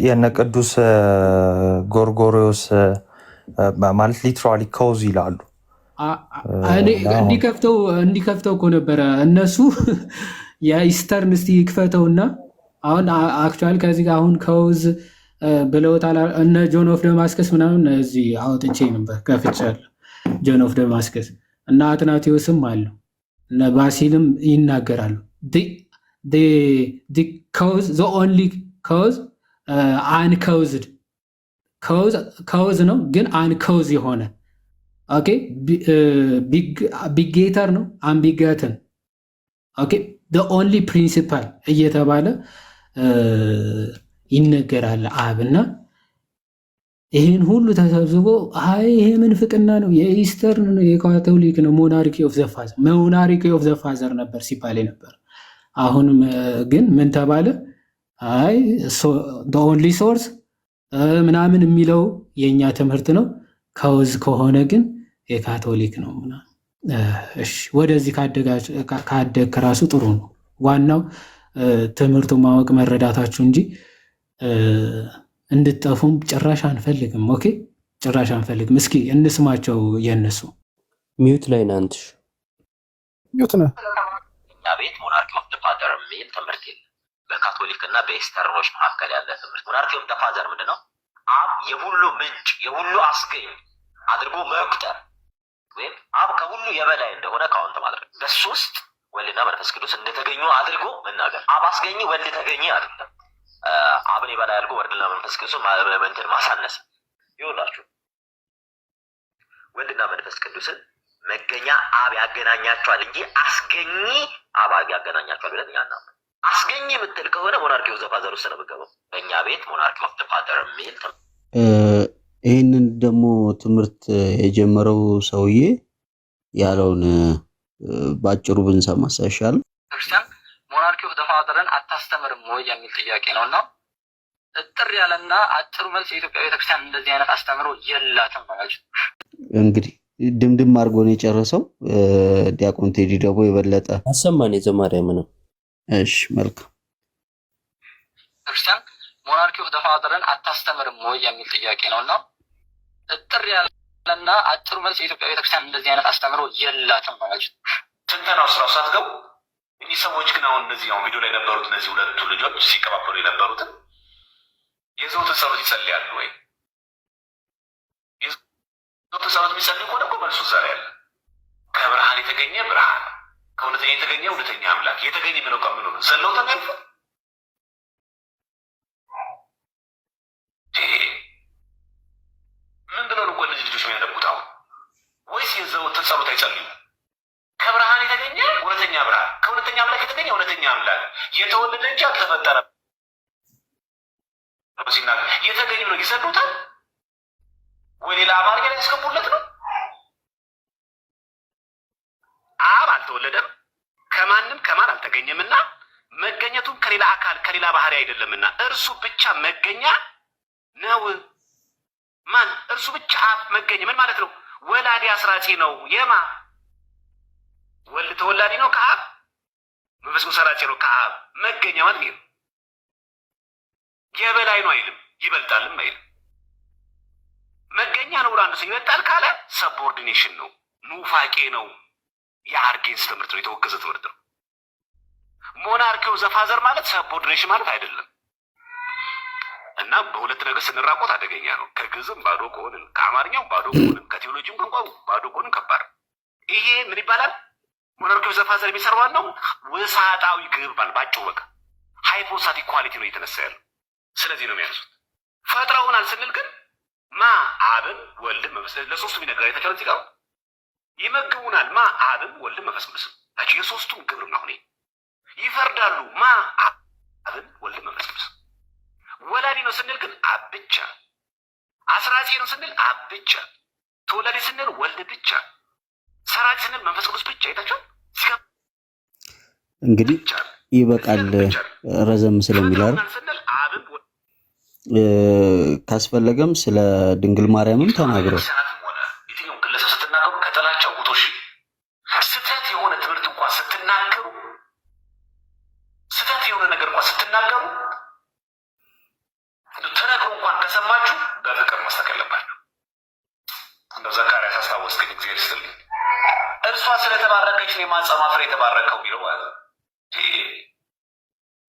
የነ ቅዱስ ጎርጎሪዎስ ማለት ሊትራሊ ኮዝ ይላሉ። እንዲከፍተው እኮ ነበረ እነሱ የኢስተርን እስቲ ይክፈተውና አሁን አክቹዋሊ ከዚህ ጋር አሁን ከውዝ ብለውታል እነ ጆን ኦፍ ደማስከስ ምናምን እዚህ አውጥቼ ነበር ከፍቻለሁ። ጆን ኦፍ ደማስከስ እና አትናቴዎስም አሉ እነ ባሲልም ይናገራሉ። the only cause uncaused cause ነው ግን uncaused የሆነ ኦኬ ቢጌተር ነው አንቢገትን ኦኬ the only principle እየተባለ ይነገራል። አብና ይህን ሁሉ ተሰብስቦ አይ ይሄ ምንፍቅና ነው የኢስተርን ነው የካቶሊክ ነው ሞናርኪ ኦፍ ዘ ፋዘር ነበር ሲባል ነበር። አሁንም ግን ምን ተባለ? አይ the only source ምናምን የሚለው የኛ ትምህርት ነው። ከውዝ ከሆነ ግን የካቶሊክ ነው ምናምን። እሺ ወደዚህ ካደግ ከራሱ ጥሩ ነው። ዋናው ትምህርቱ ማወቅ መረዳታችሁ እንጂ እንድትጠፉም ጭራሽ አንፈልግም። ኦኬ ጭራሽ አንፈልግም። እስኪ እንስማቸው የነሱ ሚዩት ላይ ናንትሽ ቤት ሞናርኪ ኦፍ ዘ ፋዘር የሚል ትምህርት የለም። በካቶሊክ እና በኤስተርኖች መካከል ያለ ትምህርት። ሞናርኪ ኦፍ ዘ ፋዘር ምንድን ነው? አብ የሁሉ ምንጭ የሁሉ አስገኝ አድርጎ መቁጠር ወይም አብ ከሁሉ የበላይ እንደሆነ ካውንት ማድረግ። በሱ ውስጥ ወልድና መንፈስ ቅዱስ እንደተገኙ አድርጎ መናገር። አብ አስገኝ ወልድ ተገኘ አይደለም። አብን የበላይ አድርጎ ወልድና መንፈስ ቅዱስ እንትን ማሳነስ ይሆናችሁ። ወልድና መንፈስ ቅዱስን መገኛ አብ ያገናኛቸዋል እንጂ አስገኝ አብ ያገናኛቸዋል ብለን እኛ እናምናለን። አስገኝ የምትል ከሆነ ሞናርኪ ኦፍ ዘ ፋዘር ውስጥ ነው የምትገባው። በእኛ ቤት ሞናርኪ ኦፍ ዘ ፋዘር የሚል ይህንን ደግሞ ትምህርት የጀመረው ሰውዬ ያለውን በአጭሩ ብንሰማ ሳይሻል? ክርስቲያን ሞናርኪ ኦፍ ዘ ፋዘርን አታስተምርም ወይ የሚል ጥያቄ ነው እና እጥር ያለና አጭሩ መልስ የኢትዮጵያ ቤተክርስቲያን እንደዚህ አይነት አስተምሮ የላትም ማለት ነው። እንግዲህ ድምድም አድርጎ ነው የጨረሰው። ዲያቆን ቴዲ ደግሞ የበለጠ አሰማን የዘማሪያም ነው። እሺ መልካም። ክርስቲያን ሞናርኪ ኦፍ ዘ ፋዘርን አታስተምርም ወይ የሚል ጥያቄ ነው እና እጥር ያለና አጭሩ መልስ የኢትዮጵያ ቤተክርስቲያን እንደዚህ አይነት አስተምሮ የላትም ማለት ነው። ትንተናው ስራው ሳትገቡ እኒህ ሰዎች ግን አሁን እነዚህ አሁን ቪዲዮ ላይ የነበሩት እነዚህ ሁለቱ ልጆች ሲቀባበሉ የነበሩትን የዘወትር ጸሎት ይጸልያሉ ወይ? የዘወትር ጸሎት የሚጸልዩ ከሆነ እኮ መልሱ እዛ ላይ ያለ። ከብርሃን የተገኘ ብርሃን፣ ከእውነተኛ የተገኘ እውነተኛ አምላክ የተገኘ የሚለው ቃል ምን ሆነ? ዘለው ተናልፈ ምን ብለው ነው እነዚህ ልጆች የሚያነቡት አሁን? ወይስ የዘወትር ጸሎት አይጸልዩም? ከብርሃን የተገኘ እውነተኛ ብርሃን፣ ከእውነተኛ አምላክ የተገኘ እውነተኛ አምላክ የተወለደ እንጂ አልተፈጠረ ሲናገር የተገኙ ነው ይሰዱታል ወይ ሌላ አማርኛ ላይ ያስገቡለት ነው? አብ አልተወለደም ከማንም ከማን አልተገኘምና መገኘቱም ከሌላ አካል ከሌላ ባህሪ አይደለምና እርሱ ብቻ መገኛ ነው። ማን? እርሱ ብቻ አብ መገኘ። ምን ማለት ነው? ወላዲ አስራጺ ነው። የማ ወልድ ተወላዲ ነው ከአብ፣ መንፈስ ቅዱስ ሰራጺ ነው ከአብ። መገኛ ማለት ነው። የበላይ ነው አይልም፣ ይበልጣልም አይልም። መገኛ ነው ብሎ አንድ ሰው ይበልጣል ካለ ሰቦርዲኔሽን ነው፣ ኑፋቄ ነው። የአርጌንስ ትምህርት ነው፣ የተወገዘ ትምህርት ነው። ሞናርኪ ኦፍ ዘ ፋዘር ማለት ሰቦርዲኔሽን ማለት አይደለም። እና በሁለት ነገር ስንራቆት አደገኛ ነው። ከግዕዝም ባዶ ከሆንን፣ ከአማርኛውም ባዶ ከሆንን፣ ከቴዎሎጂም ቋንቋ ባዶ ከሆንን ከባድ። ይሄ ምን ይባላል? ሞናርኪ ኦፍ ዘ ፋዘር የሚሰራው ነው ውሳጣዊ ግብ ባል ባጭው በቃ ሃይፖስታቲክ ኳሊቲ ነው የተነሳ ያለው። ስለዚህ ነው የሚያነሱት። ፈጥረውናል ስንል ግን ማ አብን ወልድን መንፈስ ለሶስቱ የሚነግራ የተቻለ ዚጋ ይመግቡናል። ማ አብን ወልድን መንፈስ ቅዱስ ናቸው። የሶስቱም ግብር ነው። ይፈርዳሉ። ማ አብን ወልድን መንፈስ ቅዱስ። ወላዲ ነው ስንል ግን አብ ብቻ። አስራጺ ነው ስንል አብ ብቻ። ተወላዲ ስንል ወልድ ብቻ። ሰራጺ ስንል መንፈስ ቅዱስ ብቻ። አይታችኋል። እንግዲህ ይበቃል፣ ረዘም ስለሚላል ካስፈለገም ስለ ድንግል ማርያምም ተናግረው የትኛውም ግለሰብ ስትናገሩ ከጥላቻው ውጦሽ ስህተት የሆነ ትምህርት እንኳን ስትናገሩ ስህተት የሆነ ነገር እንኳን ስትናገሩ ተነግሮ እንኳን ከሰማችሁ በፍቅር መስጠት ያለባችሁ። እንደ ዘካርያስ አስታወስከኝ፣ እግዚአብሔር ይስጥልኝ። እርሷ ስለተባረከች ነው የማኅፀኗ ፍሬ የተባረከው የሚለው ማለት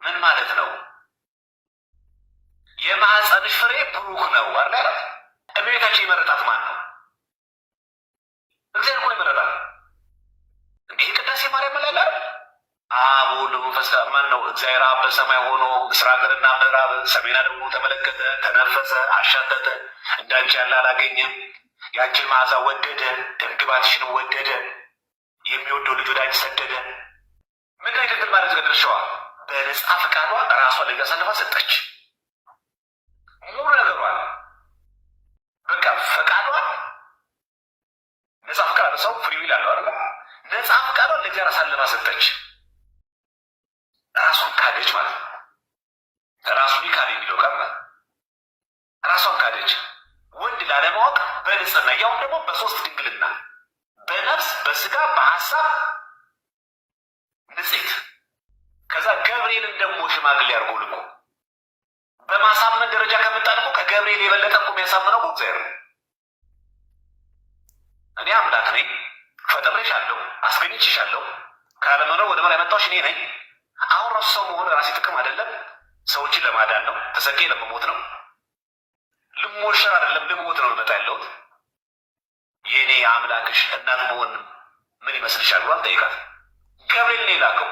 ምን ማለት ነው? የማኅፀንሽ ፍሬ ብሩክ ነው አይደል? እመቤታችን የመረጣት ማን ነው? እግዚአብሔር እኮ ነው የመረጣት። እንዲህ ቅዳሴ ማርያም መላላ አብ ወልድ መንፈስ ማን ነው? እግዚአብሔር አብ በሰማይ ሆኖ ምስራቅንና ምዕራብ ሰሜን ደቡብ ተመለከተ፣ ተነፈሰ፣ አሻተተ። እንዳንቺ ያለ አላገኘም። ያንቺን መዓዛ ወደደ፣ ደምግባትሽን ወደደ፣ የሚወደው ልጅ ወደ አንቺ ሰደደ። ምንድን ነው ድንግል ማርያም ገድርሸዋ? በነፃ ፈቃዷ ራሷን ለእኛ አሳልፋ ሰጠች። ሙሉ ነገሯ በቃ ፈቃዷ ነፃ ፈቃድ ሰው ፍሪ ዊል አለው አይደል? ነፃ ፈቃዷን ለእግዚአብሔር አሳልፋ ሰጠች። ራሷን ካደች ማለት ነው። ራሱን ይካድ የሚለው ቃል ማለት ራሷን ካደች። ወንድ ላለማወቅ በንጽህና ያውም ደግሞ በሶስት ድንግልና በነፍስ በስጋ በሀሳብ ንጽሕት። ከዛ ገብርኤልን ደግሞ ሽማግሌ አድርጎ ልኮ በማሳመን ደረጃ ከመጣን እኮ ከገብርኤል የበለጠ እኮ የሚያሳምነው እኮ እግዚአብሔር ነው። እኔ አምላክ ነኝ፣ ፈጥሬሻለሁ፣ አስገኝቼሻለሁ፣ ካለመኖር ወደ መኖር ያመጣሁሽ እኔ ነኝ። አሁን ራሱ ሰው መሆኑ ራሴ ጥቅም አይደለም፣ ሰዎችን ለማዳን ነው፣ ተሰቄ ለመሞት ነው፣ ልሞሸር አይደለም ልሞት ነው ልመጣ ያለሁት። የእኔ አምላክሽ እናት መሆን ምን ይመስልሻል ብሏል ጠይቃት። ገብርኤል ነው የላከው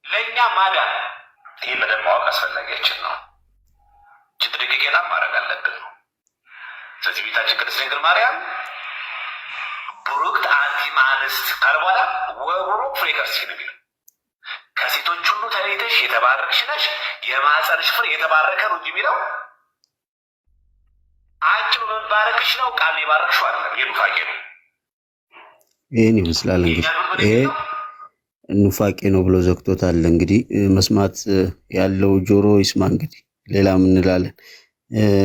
ለእኛ ማዳን። ይህን በደንብ ማወቅ አስፈላጊያችን ነው። ችትድቅቄታ ማድረግ አለብን ነው። ስለዚህ ቤታችን ቅድስት ድንግል ማርያም ቡሩክት አንቲ እምአንስት ካለ በኋላ ወቡሩክ ፍሬ ከርሥኪ ነው የሚለው። ከሴቶች ሁሉ ተለይተሽ የተባረክሽ ነሽ፣ የማኅፀንሽ ፍሬ የተባረከ ነው እንጂ የሚለው አንቺ በመባረክሽ ነው። ቃል የባረክሽው አይደለም። የኑፋቄ ነው። ይህን ይመስላል እንግዲህ ይሄ ኑፋቄ ነው ብሎ ዘግቶታል። እንግዲህ መስማት ያለው ጆሮ ይስማ። እንግዲህ ሌላ ምን እንላለን?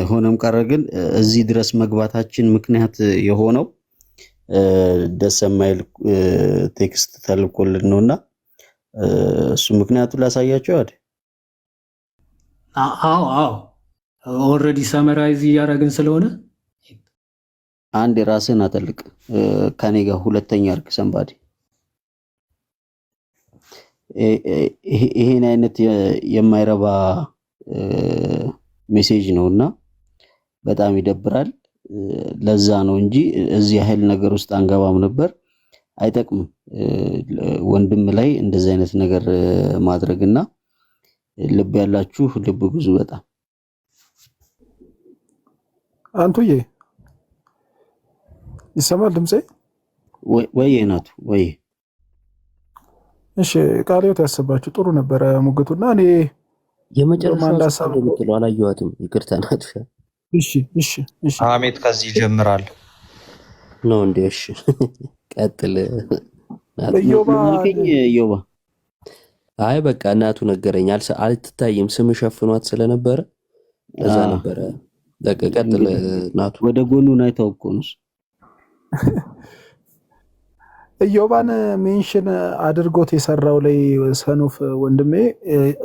ሆነም ቀረ ግን እዚህ ድረስ መግባታችን ምክንያት የሆነው ደስ የማይል ቴክስት ተልኮልን ነውና እሱ ምክንያቱን ላሳያቸው አይደል? አዎ ኦልሬዲ ሰመራይዝ እያደረግን ስለሆነ አንድ የራስህን አጠልቅ ከኔ ጋር ሁለተኛ አርግ ሰንባዲ ይሄን አይነት የማይረባ ሜሴጅ ነውና በጣም ይደብራል። ለዛ ነው እንጂ እዚህ ያህል ነገር ውስጥ አንገባም ነበር። አይጠቅምም ወንድም ላይ እንደዚህ አይነት ነገር ማድረግና ልብ ያላችሁ ልብ ግዙ። በጣም አንቱዬ ይሰማል ድምጼ? ወይ ናቱ ወይ? እሺ ቃልዮት ያሰባችሁ ጥሩ ነበረ ሙግቱና እኔ የመጨረሻው ምትለው አላየኋትም። ይቅርታ ናት። እሺ ሐሜት ከዚህ ይጀምራል ነው እንዴ? እሺ ቀጥል። ኢዮባ አይ በቃ እናቱ ነገረኝ። አልትታይም ስም ሸፍኗት ስለነበረ ለዛ ነበረ። በቃ ቀጥል ናቱ። ወደ ጎኑ ናይታው እኮ ነው ኢዮባን ሜንሽን አድርጎት የሰራው ላይ ሰኖፍ ወንድሜ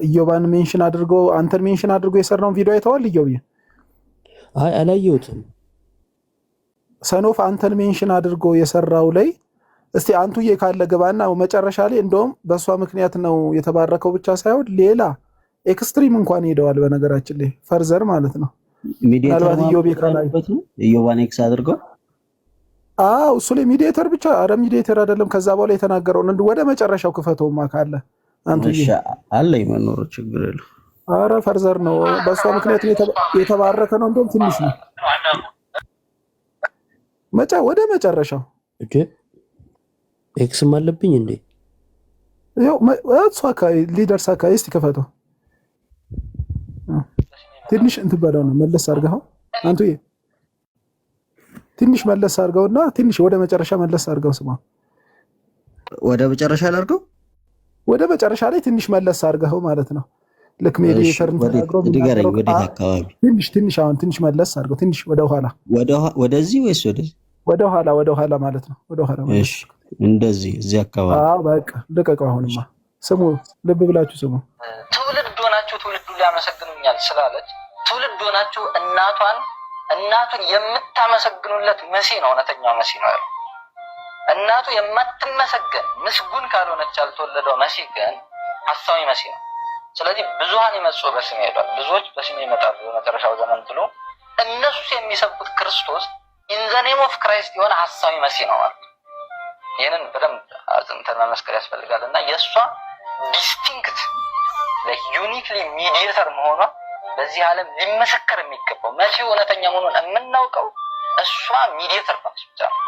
ኢዮባን ሜንሽን አድርጎ አንተን ሜንሽን አድርጎ የሰራውን ቪዲዮ አይተዋል? ኢዮብ አይ አላየሁትም። ሰኖፍ አንተን ሜንሽን አድርጎ የሰራው ላይ እስቲ አንቱዬ ካለ ገባና መጨረሻ ላይ እንደውም በሷ ምክንያት ነው የተባረከው ብቻ ሳይሆን ሌላ ኤክስትሪም እንኳን ሄደዋል። በነገራችን ላይ ፈርዘር ማለት ነው ሚዲያተር ኢዮብ ካላበት ነው ኢዮባን ኤክስ አድርገው እሱ ላይ ሚዲየተር ብቻ አረ ሚዲየተር አይደለም። ከዛ በኋላ የተናገረውን ወደ መጨረሻው ክፈተውማ ካለ አንቱዬ አለ ይመኖር ችግር የለም። አረ ፈርዘር ነው በሷ ምክንያት የተባረከ ነው። እንደውም ትንሽ ነው ወደ መጨረሻው ኤክስም አለብኝ እንዴ? ያው እሷ ሊደርስ አካባቢ እስቲ ከፈተው ትንሽ እንትን በለው ነው መለስ አድርገው አንቱዬ ትንሽ መለስ አድርገውና ትንሽ ወደ መጨረሻ መለስ አድርገው ስማ። ወደ መጨረሻ አድርገው ወደ መጨረሻ ላይ ትንሽ መለስ አድርገው ማለት ነው። ልክ ሜዲዬተርን ተናግረው ድገረኝ። ወደ አካባቢ ትንሽ አሁን ትንሽ መለስ አድርገው ትንሽ ወደ ኋላ ወደዚህ ወይስ ወደዚህ? ወደ ኋላ ማለት ነው። ወደ ኋላ ማለት እሺ፣ እንደዚህ እዚህ አካባቢ በቃ ልቀቀው። አሁንማ ስሙ፣ ልብ ብላችሁ ስሙ። ትውልድ ሆናችሁ ትውልዱን ሊያመሰግኑኛል ስላለች ትውልድ ሆናችሁ እናቱን የምታመሰግኑለት መሲህ ነው። እውነተኛው መሲህ ነው ያለው። እናቱ የማትመሰገን ምስጉን ካልሆነች ያልተወለደው መሲህ ግን ሐሳዊ መሲህ ነው። ስለዚህ ብዙሃን ይመጹ በስሜ ሄዷል፣ ብዙዎች በስሜ ይመጣሉ በመጨረሻው ዘመን ብሎ እነሱ የሚሰብኩት ክርስቶስ ኢን ዘ ኔም ኦፍ ክራይስት የሆነ ሐሳዊ መሲህ ነው ማለት። ይህንን በደንብ አጽንተን መመስከር ያስፈልጋል። እና የእሷ ዲስቲንክት ዩኒክሊ ሚዲየተር መሆኗ በዚህ ዓለም ሊመሰከር የሚገባው መቼ እውነተኛ መሆኑን የምናውቀው እሷ ሚዲየተር ናት ብቻ ነው።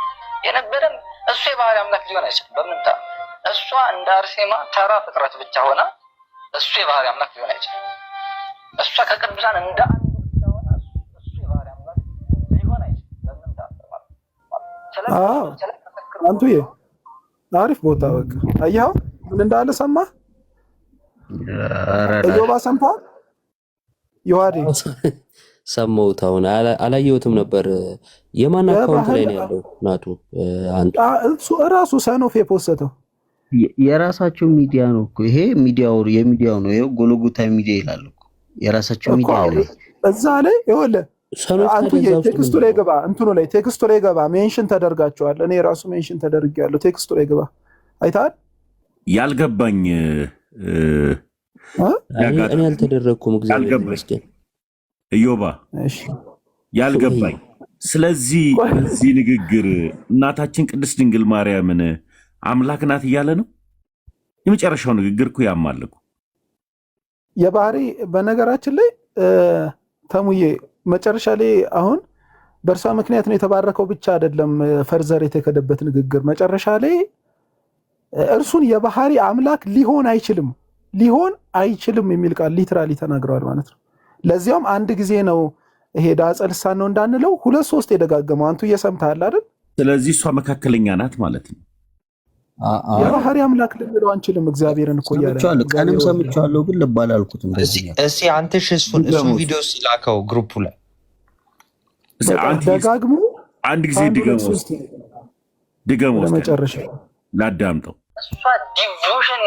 የነበረን እሱ የባህሪ አምላክ ሊሆን አይችልም። በምንታ እሷ እንደ አርሴማ ተራ ፍጥረት ብቻ ሆና እሱ የባህሪ አምላክ ሊሆን አይችልም። እሷ ከቅዱሳን እንደ አንዱ ብቻ ሆና እሱ የባህሪ አምላክ ሊሆን አይችልም። በምንታ አንቱዬ አሪፍ ቦታ በቃ አየኸው ምን እንዳለ ሰማህ? ኢዮባ ሰምተሃል? ዮሐዴ ሰማሁት። አሁን አላየሁትም ነበር። የማን አካውንት ላይ ነው ያለው? ናቱ እሱ ራሱ ሰኖፍ የፖስተው የራሳቸው ሚዲያ ነው እኮ ይሄ የሚዲያው ነው። ይሄው ጎልጎታ ሚዲያ ይላል እኮ የራሳቸው ሚዲያ ነው። እዛ ላይ ይኸውልህ አንቱዬ ቴክስቱ ላይ ገባ፣ እንትኑ ላይ ቴክስቱ ላይ ገባ። ሜንሽን ተደርጋቸዋል። እኔ ራሱ ሜንሽን ተደርጌያለሁ። ቴክስቱ ላይ ገባ። አይተሃል? ያልገባኝ እኔ አልተደረኩም። እግዚአብሔር ይመስገን። እዮባ ያልገባኝ ስለዚህ በዚህ ንግግር እናታችን ቅድስት ድንግል ማርያምን አምላክ ናት እያለ ነው። የመጨረሻው ንግግር እኮ ያማልኩ የባህሪ በነገራችን ላይ ተሙዬ መጨረሻ ላይ አሁን በእርሷ ምክንያት ነው የተባረከው ብቻ አይደለም ፈርዘር የተከደበት ንግግር መጨረሻ ላይ እርሱን የባህሪ አምላክ ሊሆን አይችልም የሚል ቃል ሊትራሊ ተናግረዋል ማለት ነው። ለዚያም አንድ ጊዜ ነው ይሄ ዳጸ ልሳን ነው እንዳንለው 2-3 የደጋገመው አንቱ እየሰምተሃል አይደል? ስለዚህ እሷ መካከለኛ ናት ማለት ነው። የባህሪ አምላክ ልንለው አንችልም። እግዚአብሔርን እኮ ያለ ቀንም ሰምቻለሁ ግን ልብ አላልኩትም። እስኪ አንተሽ እሱን ቪዲዮ ሲላከው ግሩፑ ላይ ደጋግሞ አንድ ጊዜ ድገሞ ለመጨረሻ ላዳምጠው። እሷ ዲቮሽን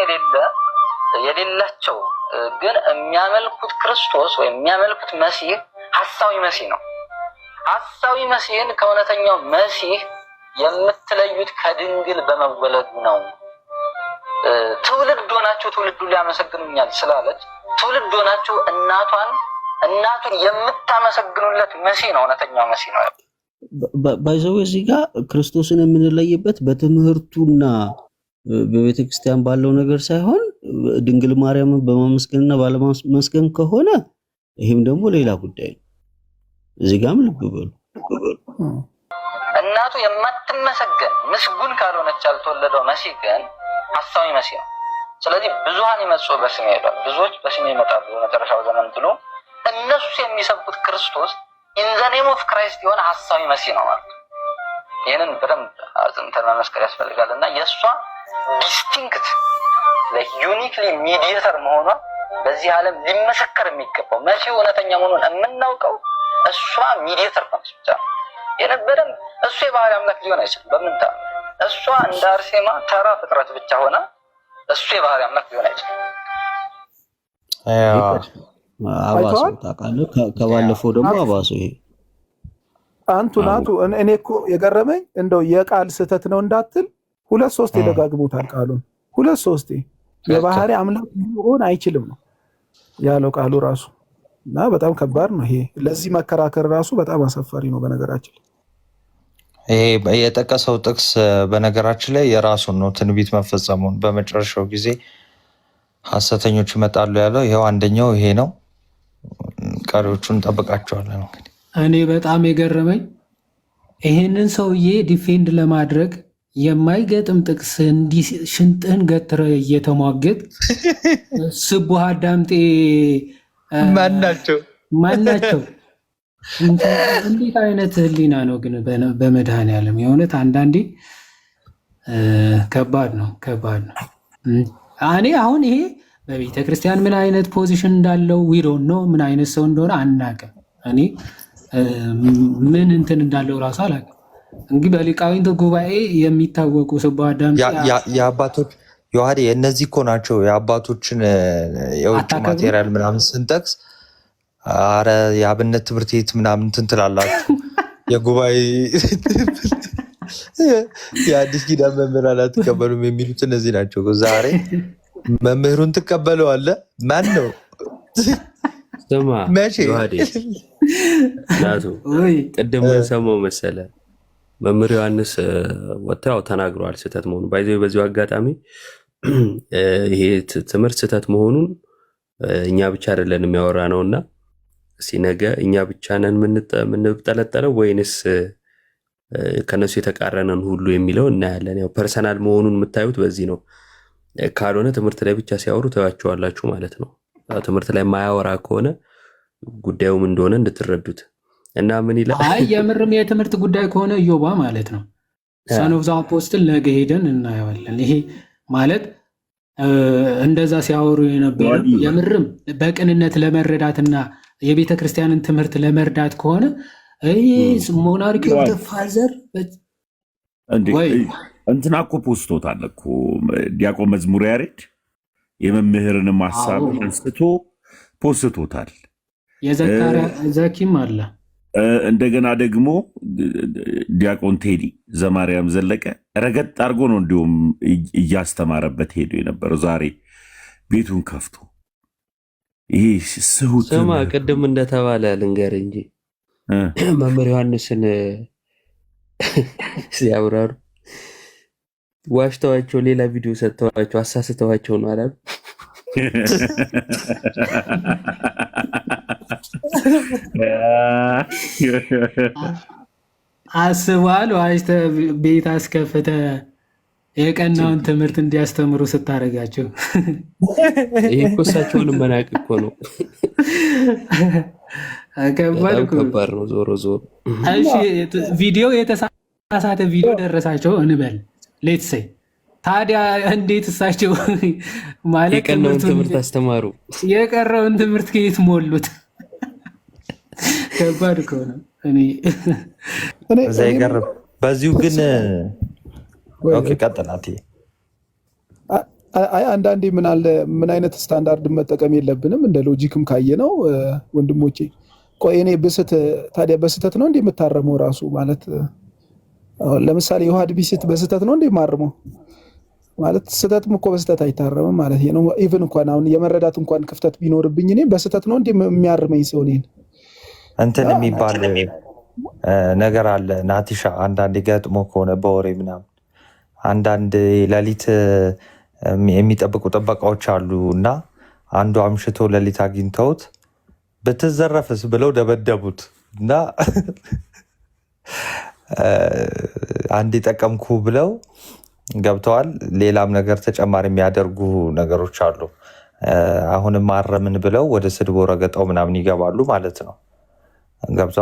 የሌላቸው ግን የሚያመልኩት ክርስቶስ ወይም የሚያመልኩት መሲህ ሐሳዊ መሲህ ነው። ሐሳዊ መሲህን ከእውነተኛው መሲህ የምትለዩት ከድንግል በመወለዱ ነው። ትውልድ ሆናችሁ ትውልዱ ሊያመሰግኑኛል ስላለች ትውልድ ሆናችሁ እናቱን የምታመሰግኑለት መሲህ ነው። እውነተኛው መሲህ ነው። ባይዘው እዚህ ጋር ክርስቶስን የምንለይበት በትምህርቱና በቤተ ክርስቲያን ባለው ነገር ሳይሆን ድንግል ማርያምን በማመስገንና ባለማመስገን ከሆነ ይህም ደግሞ ሌላ ጉዳይ ነው። እዚህ ጋርም ልብ በሉ። እናቱ የማትመሰገን ምስጉን ካልሆነች ያልተወለደው መሲህ ግን ሐሳዊ መሲህ ነው። ስለዚህ ብዙሃን ይመጹ በስሜ ሄዷል፣ ብዙዎች በስሜ ይመጣሉ በመጨረሻው ዘመን ብሎ እነሱ የሚሰብኩት ክርስቶስ ኢን ዘ ኔም ኦፍ ክራይስት የሆነ ሐሳዊ መሲህ ነው ማለት ነው። ይህንን በደንብ አጽንተን መመስከር ያስፈልጋል እና የእሷ ዲስቲንክት ዩኒክሊ ሚዲየተር መሆኗ በዚህ ዓለም ሊመሰከር የሚገባው መሲሁ እውነተኛ መሆኑን የምናውቀው እሷ ሚዲየተር ነች ብቻ ነው። ይህንን በደንብ እሱ የባህሪ አምላክ ሊሆን አይችልም። በምንታ እሷ እንደ አርሴማ ተራ ፍጥረት ብቻ ሆነ እሱ የባህሪ አምላክ ሊሆን አይችልም። አባሱ ታውቃለህ፣ ከባለፈው ደግሞ አባሱ ይሄ አንቱ ናቱ። እኔ እኮ የገረመኝ እንደው የቃል ስህተት ነው እንዳትል 2-3 የደጋግሙታል ቃሉን 2-3 የባህሪ አምላክ ሊሆን አይችልም ነው ያለው ቃሉ ራሱ እና በጣም ከባድ ነው። ይሄ ለዚህ መከራከር ራሱ በጣም አሳፋሪ ነው። በነገራችን ይሄ የጠቀሰው ጥቅስ በነገራችን ላይ የራሱን ነው ትንቢት መፈጸሙን በመጨረሻው ጊዜ ሐሰተኞች ይመጣሉ ያለው ይሄው አንደኛው ይሄ ነው። ቀሪዎቹን እንጠብቃቸዋለን። እንግዲህ እኔ በጣም የገረመኝ ይሄንን ሰውዬ ዲፌንድ ለማድረግ የማይገጥም ጥቅስ እንዲህ ሽንጥህን ገትረ እየተሟገት ስቡህ አዳምጤ ማናቸው እንዴት አይነት ህሊና ነው ግን በመድኃኔዓለም የእውነት አንዳንዴ ከባድ ነው። እኔ አሁን ይሄ በቤተ ክርስቲያን ምን አይነት ፖዚሽን እንዳለው ዊዶን ነው ምን አይነት ሰው እንደሆነ አናውቅም። እኔ ምን እንትን እንዳለው ራሱ አላውቅም። እንግዲህ በሊቃውንት ጉባኤ የሚታወቁ ስቡህ አዳምጤ የአባቶች ዮሐዴ እነዚህ እኮ ናቸው የአባቶችን የውጭ ማቴሪያል ምናምን ስንጠቅስ አረ የአብነት ትምህርት ቤት ምናምን እንትን ትላላችሁ የጉባኤ የአዲስ ኪዳን መምህራን አትቀበሉም የሚሉት እነዚህ ናቸው። ዛሬ መምህሩን ትቀበለዋለህ? ማን ነው? ስማ መቼ ናቱ ቅድም ሰማው መሰለ መምህር ዮሐንስ ወጥተው ተናግረዋል ስህተት መሆኑን በዚሁ አጋጣሚ ይሄ ትምህርት ስህተት መሆኑን እኛ ብቻ አይደለን የሚያወራ ነውና ሲነገ እኛ ብቻ ነን የምንጠለጠለው ወይንስ ከነሱ የተቃረነን ሁሉ የሚለው እናያለን። ያው ፐርሰናል መሆኑን የምታዩት በዚህ ነው። ካልሆነ ትምህርት ላይ ብቻ ሲያወሩ ተዋቸዋላችሁ ማለት ነው። ትምህርት ላይ ማያወራ ከሆነ ጉዳዩም እንደሆነ እንድትረዱት እና ምን ይላል? አይ የምርም የትምህርት ጉዳይ ከሆነ ኢዮባ ማለት ነው ሰን ኦፍ ዘ አፖስትል ነገ ሄደን እናየዋለን። ይሄ ማለት እንደዛ ሲያወሩ የነበረ የምርም በቅንነት ለመረዳትና የቤተ ክርስቲያንን ትምህርት ለመርዳት ከሆነ ሞናርኪ ኦፍ ዘ ፋዘር እንትና እኮ ፖስቶታል እኮ ዲያቆን መዝሙር ያሬድ የመምህርንም ሀሳብ አንስቶ ፖስቶታል። የዘካሪያ ዘኪም አለ። እንደገና ደግሞ ዲያቆን ቴዲ ዘማርያም ዘለቀ ረገጥ አድርጎ ነው እንዲሁም እያስተማረበት ሄዶ የነበረው ዛሬ ቤቱን ከፍቶ ይሄ ስሁት ስማ ቅድም እንደተባለ ልንገር እንጂ መምህር ዮሐንስን ሲያብራሩ ዋሽተዋቸው ሌላ ቪዲዮ ሰጥተዋቸው አሳስተዋቸው ነው አላሉ። አስበዋል። ዋሽተህ ቤት አስከፍተህ የቀናውን ትምህርት እንዲያስተምሩ ስታደርጋቸው ይሄ እኮ እሳቸውንም መናቅ እኮ ነው። ከባድ ነው። ዞሮ ዞሮ እሺ ቪዲዮ የተሳሳተ ቪዲዮ ደረሳቸው እንበል ሌት ሰይ ታዲያ እንዴት እሳቸው ማለት የቀረውን ትምህርት አስተማሩ? የቀረውን ትምህርት ከየት ሞሉት? ከባድ እኮ ነው። እዛ ይቀርብ። በዚሁ ግን ኦኬ ቀጥላት። አንዳንዴ ምን አይነት ስታንዳርድ መጠቀም የለብንም እንደ ሎጂክም ካየ ነው ወንድሞቼ። ቆይ እኔ ታዲያ በስተት ነው እንዴ የምታረመው ራሱ ማለት ለምሳሌ የውሃድ ቢስት በስተት ነው እንዴ ማርመው ማለት ስተትም እኮ በስተት አይታረምም ማለት ነው። ኢቭን እንኳን አሁን የመረዳት እንኳን ክፍተት ቢኖርብኝ እኔ በስተት ነው እንዴ የሚያርመኝ ሰው ነኝ እንትን የሚባል ነገር አለ ናቲሻ። አንዳንድ ገጥሞ ከሆነ በወሬ ምናምን አንዳንድ ሌሊት የሚጠብቁ ጥበቃዎች አሉ እና አንዱ አምሽቶ ሌሊት አግኝተውት ብትዘረፍስ ብለው ደበደቡት እና አንድ ጠቀምኩ ብለው ገብተዋል። ሌላም ነገር ተጨማሪ የሚያደርጉ ነገሮች አሉ። አሁንም ማረምን ብለው ወደ ስድቦ ረገጠው ምናምን ይገባሉ ማለት ነው። ገብተዋል።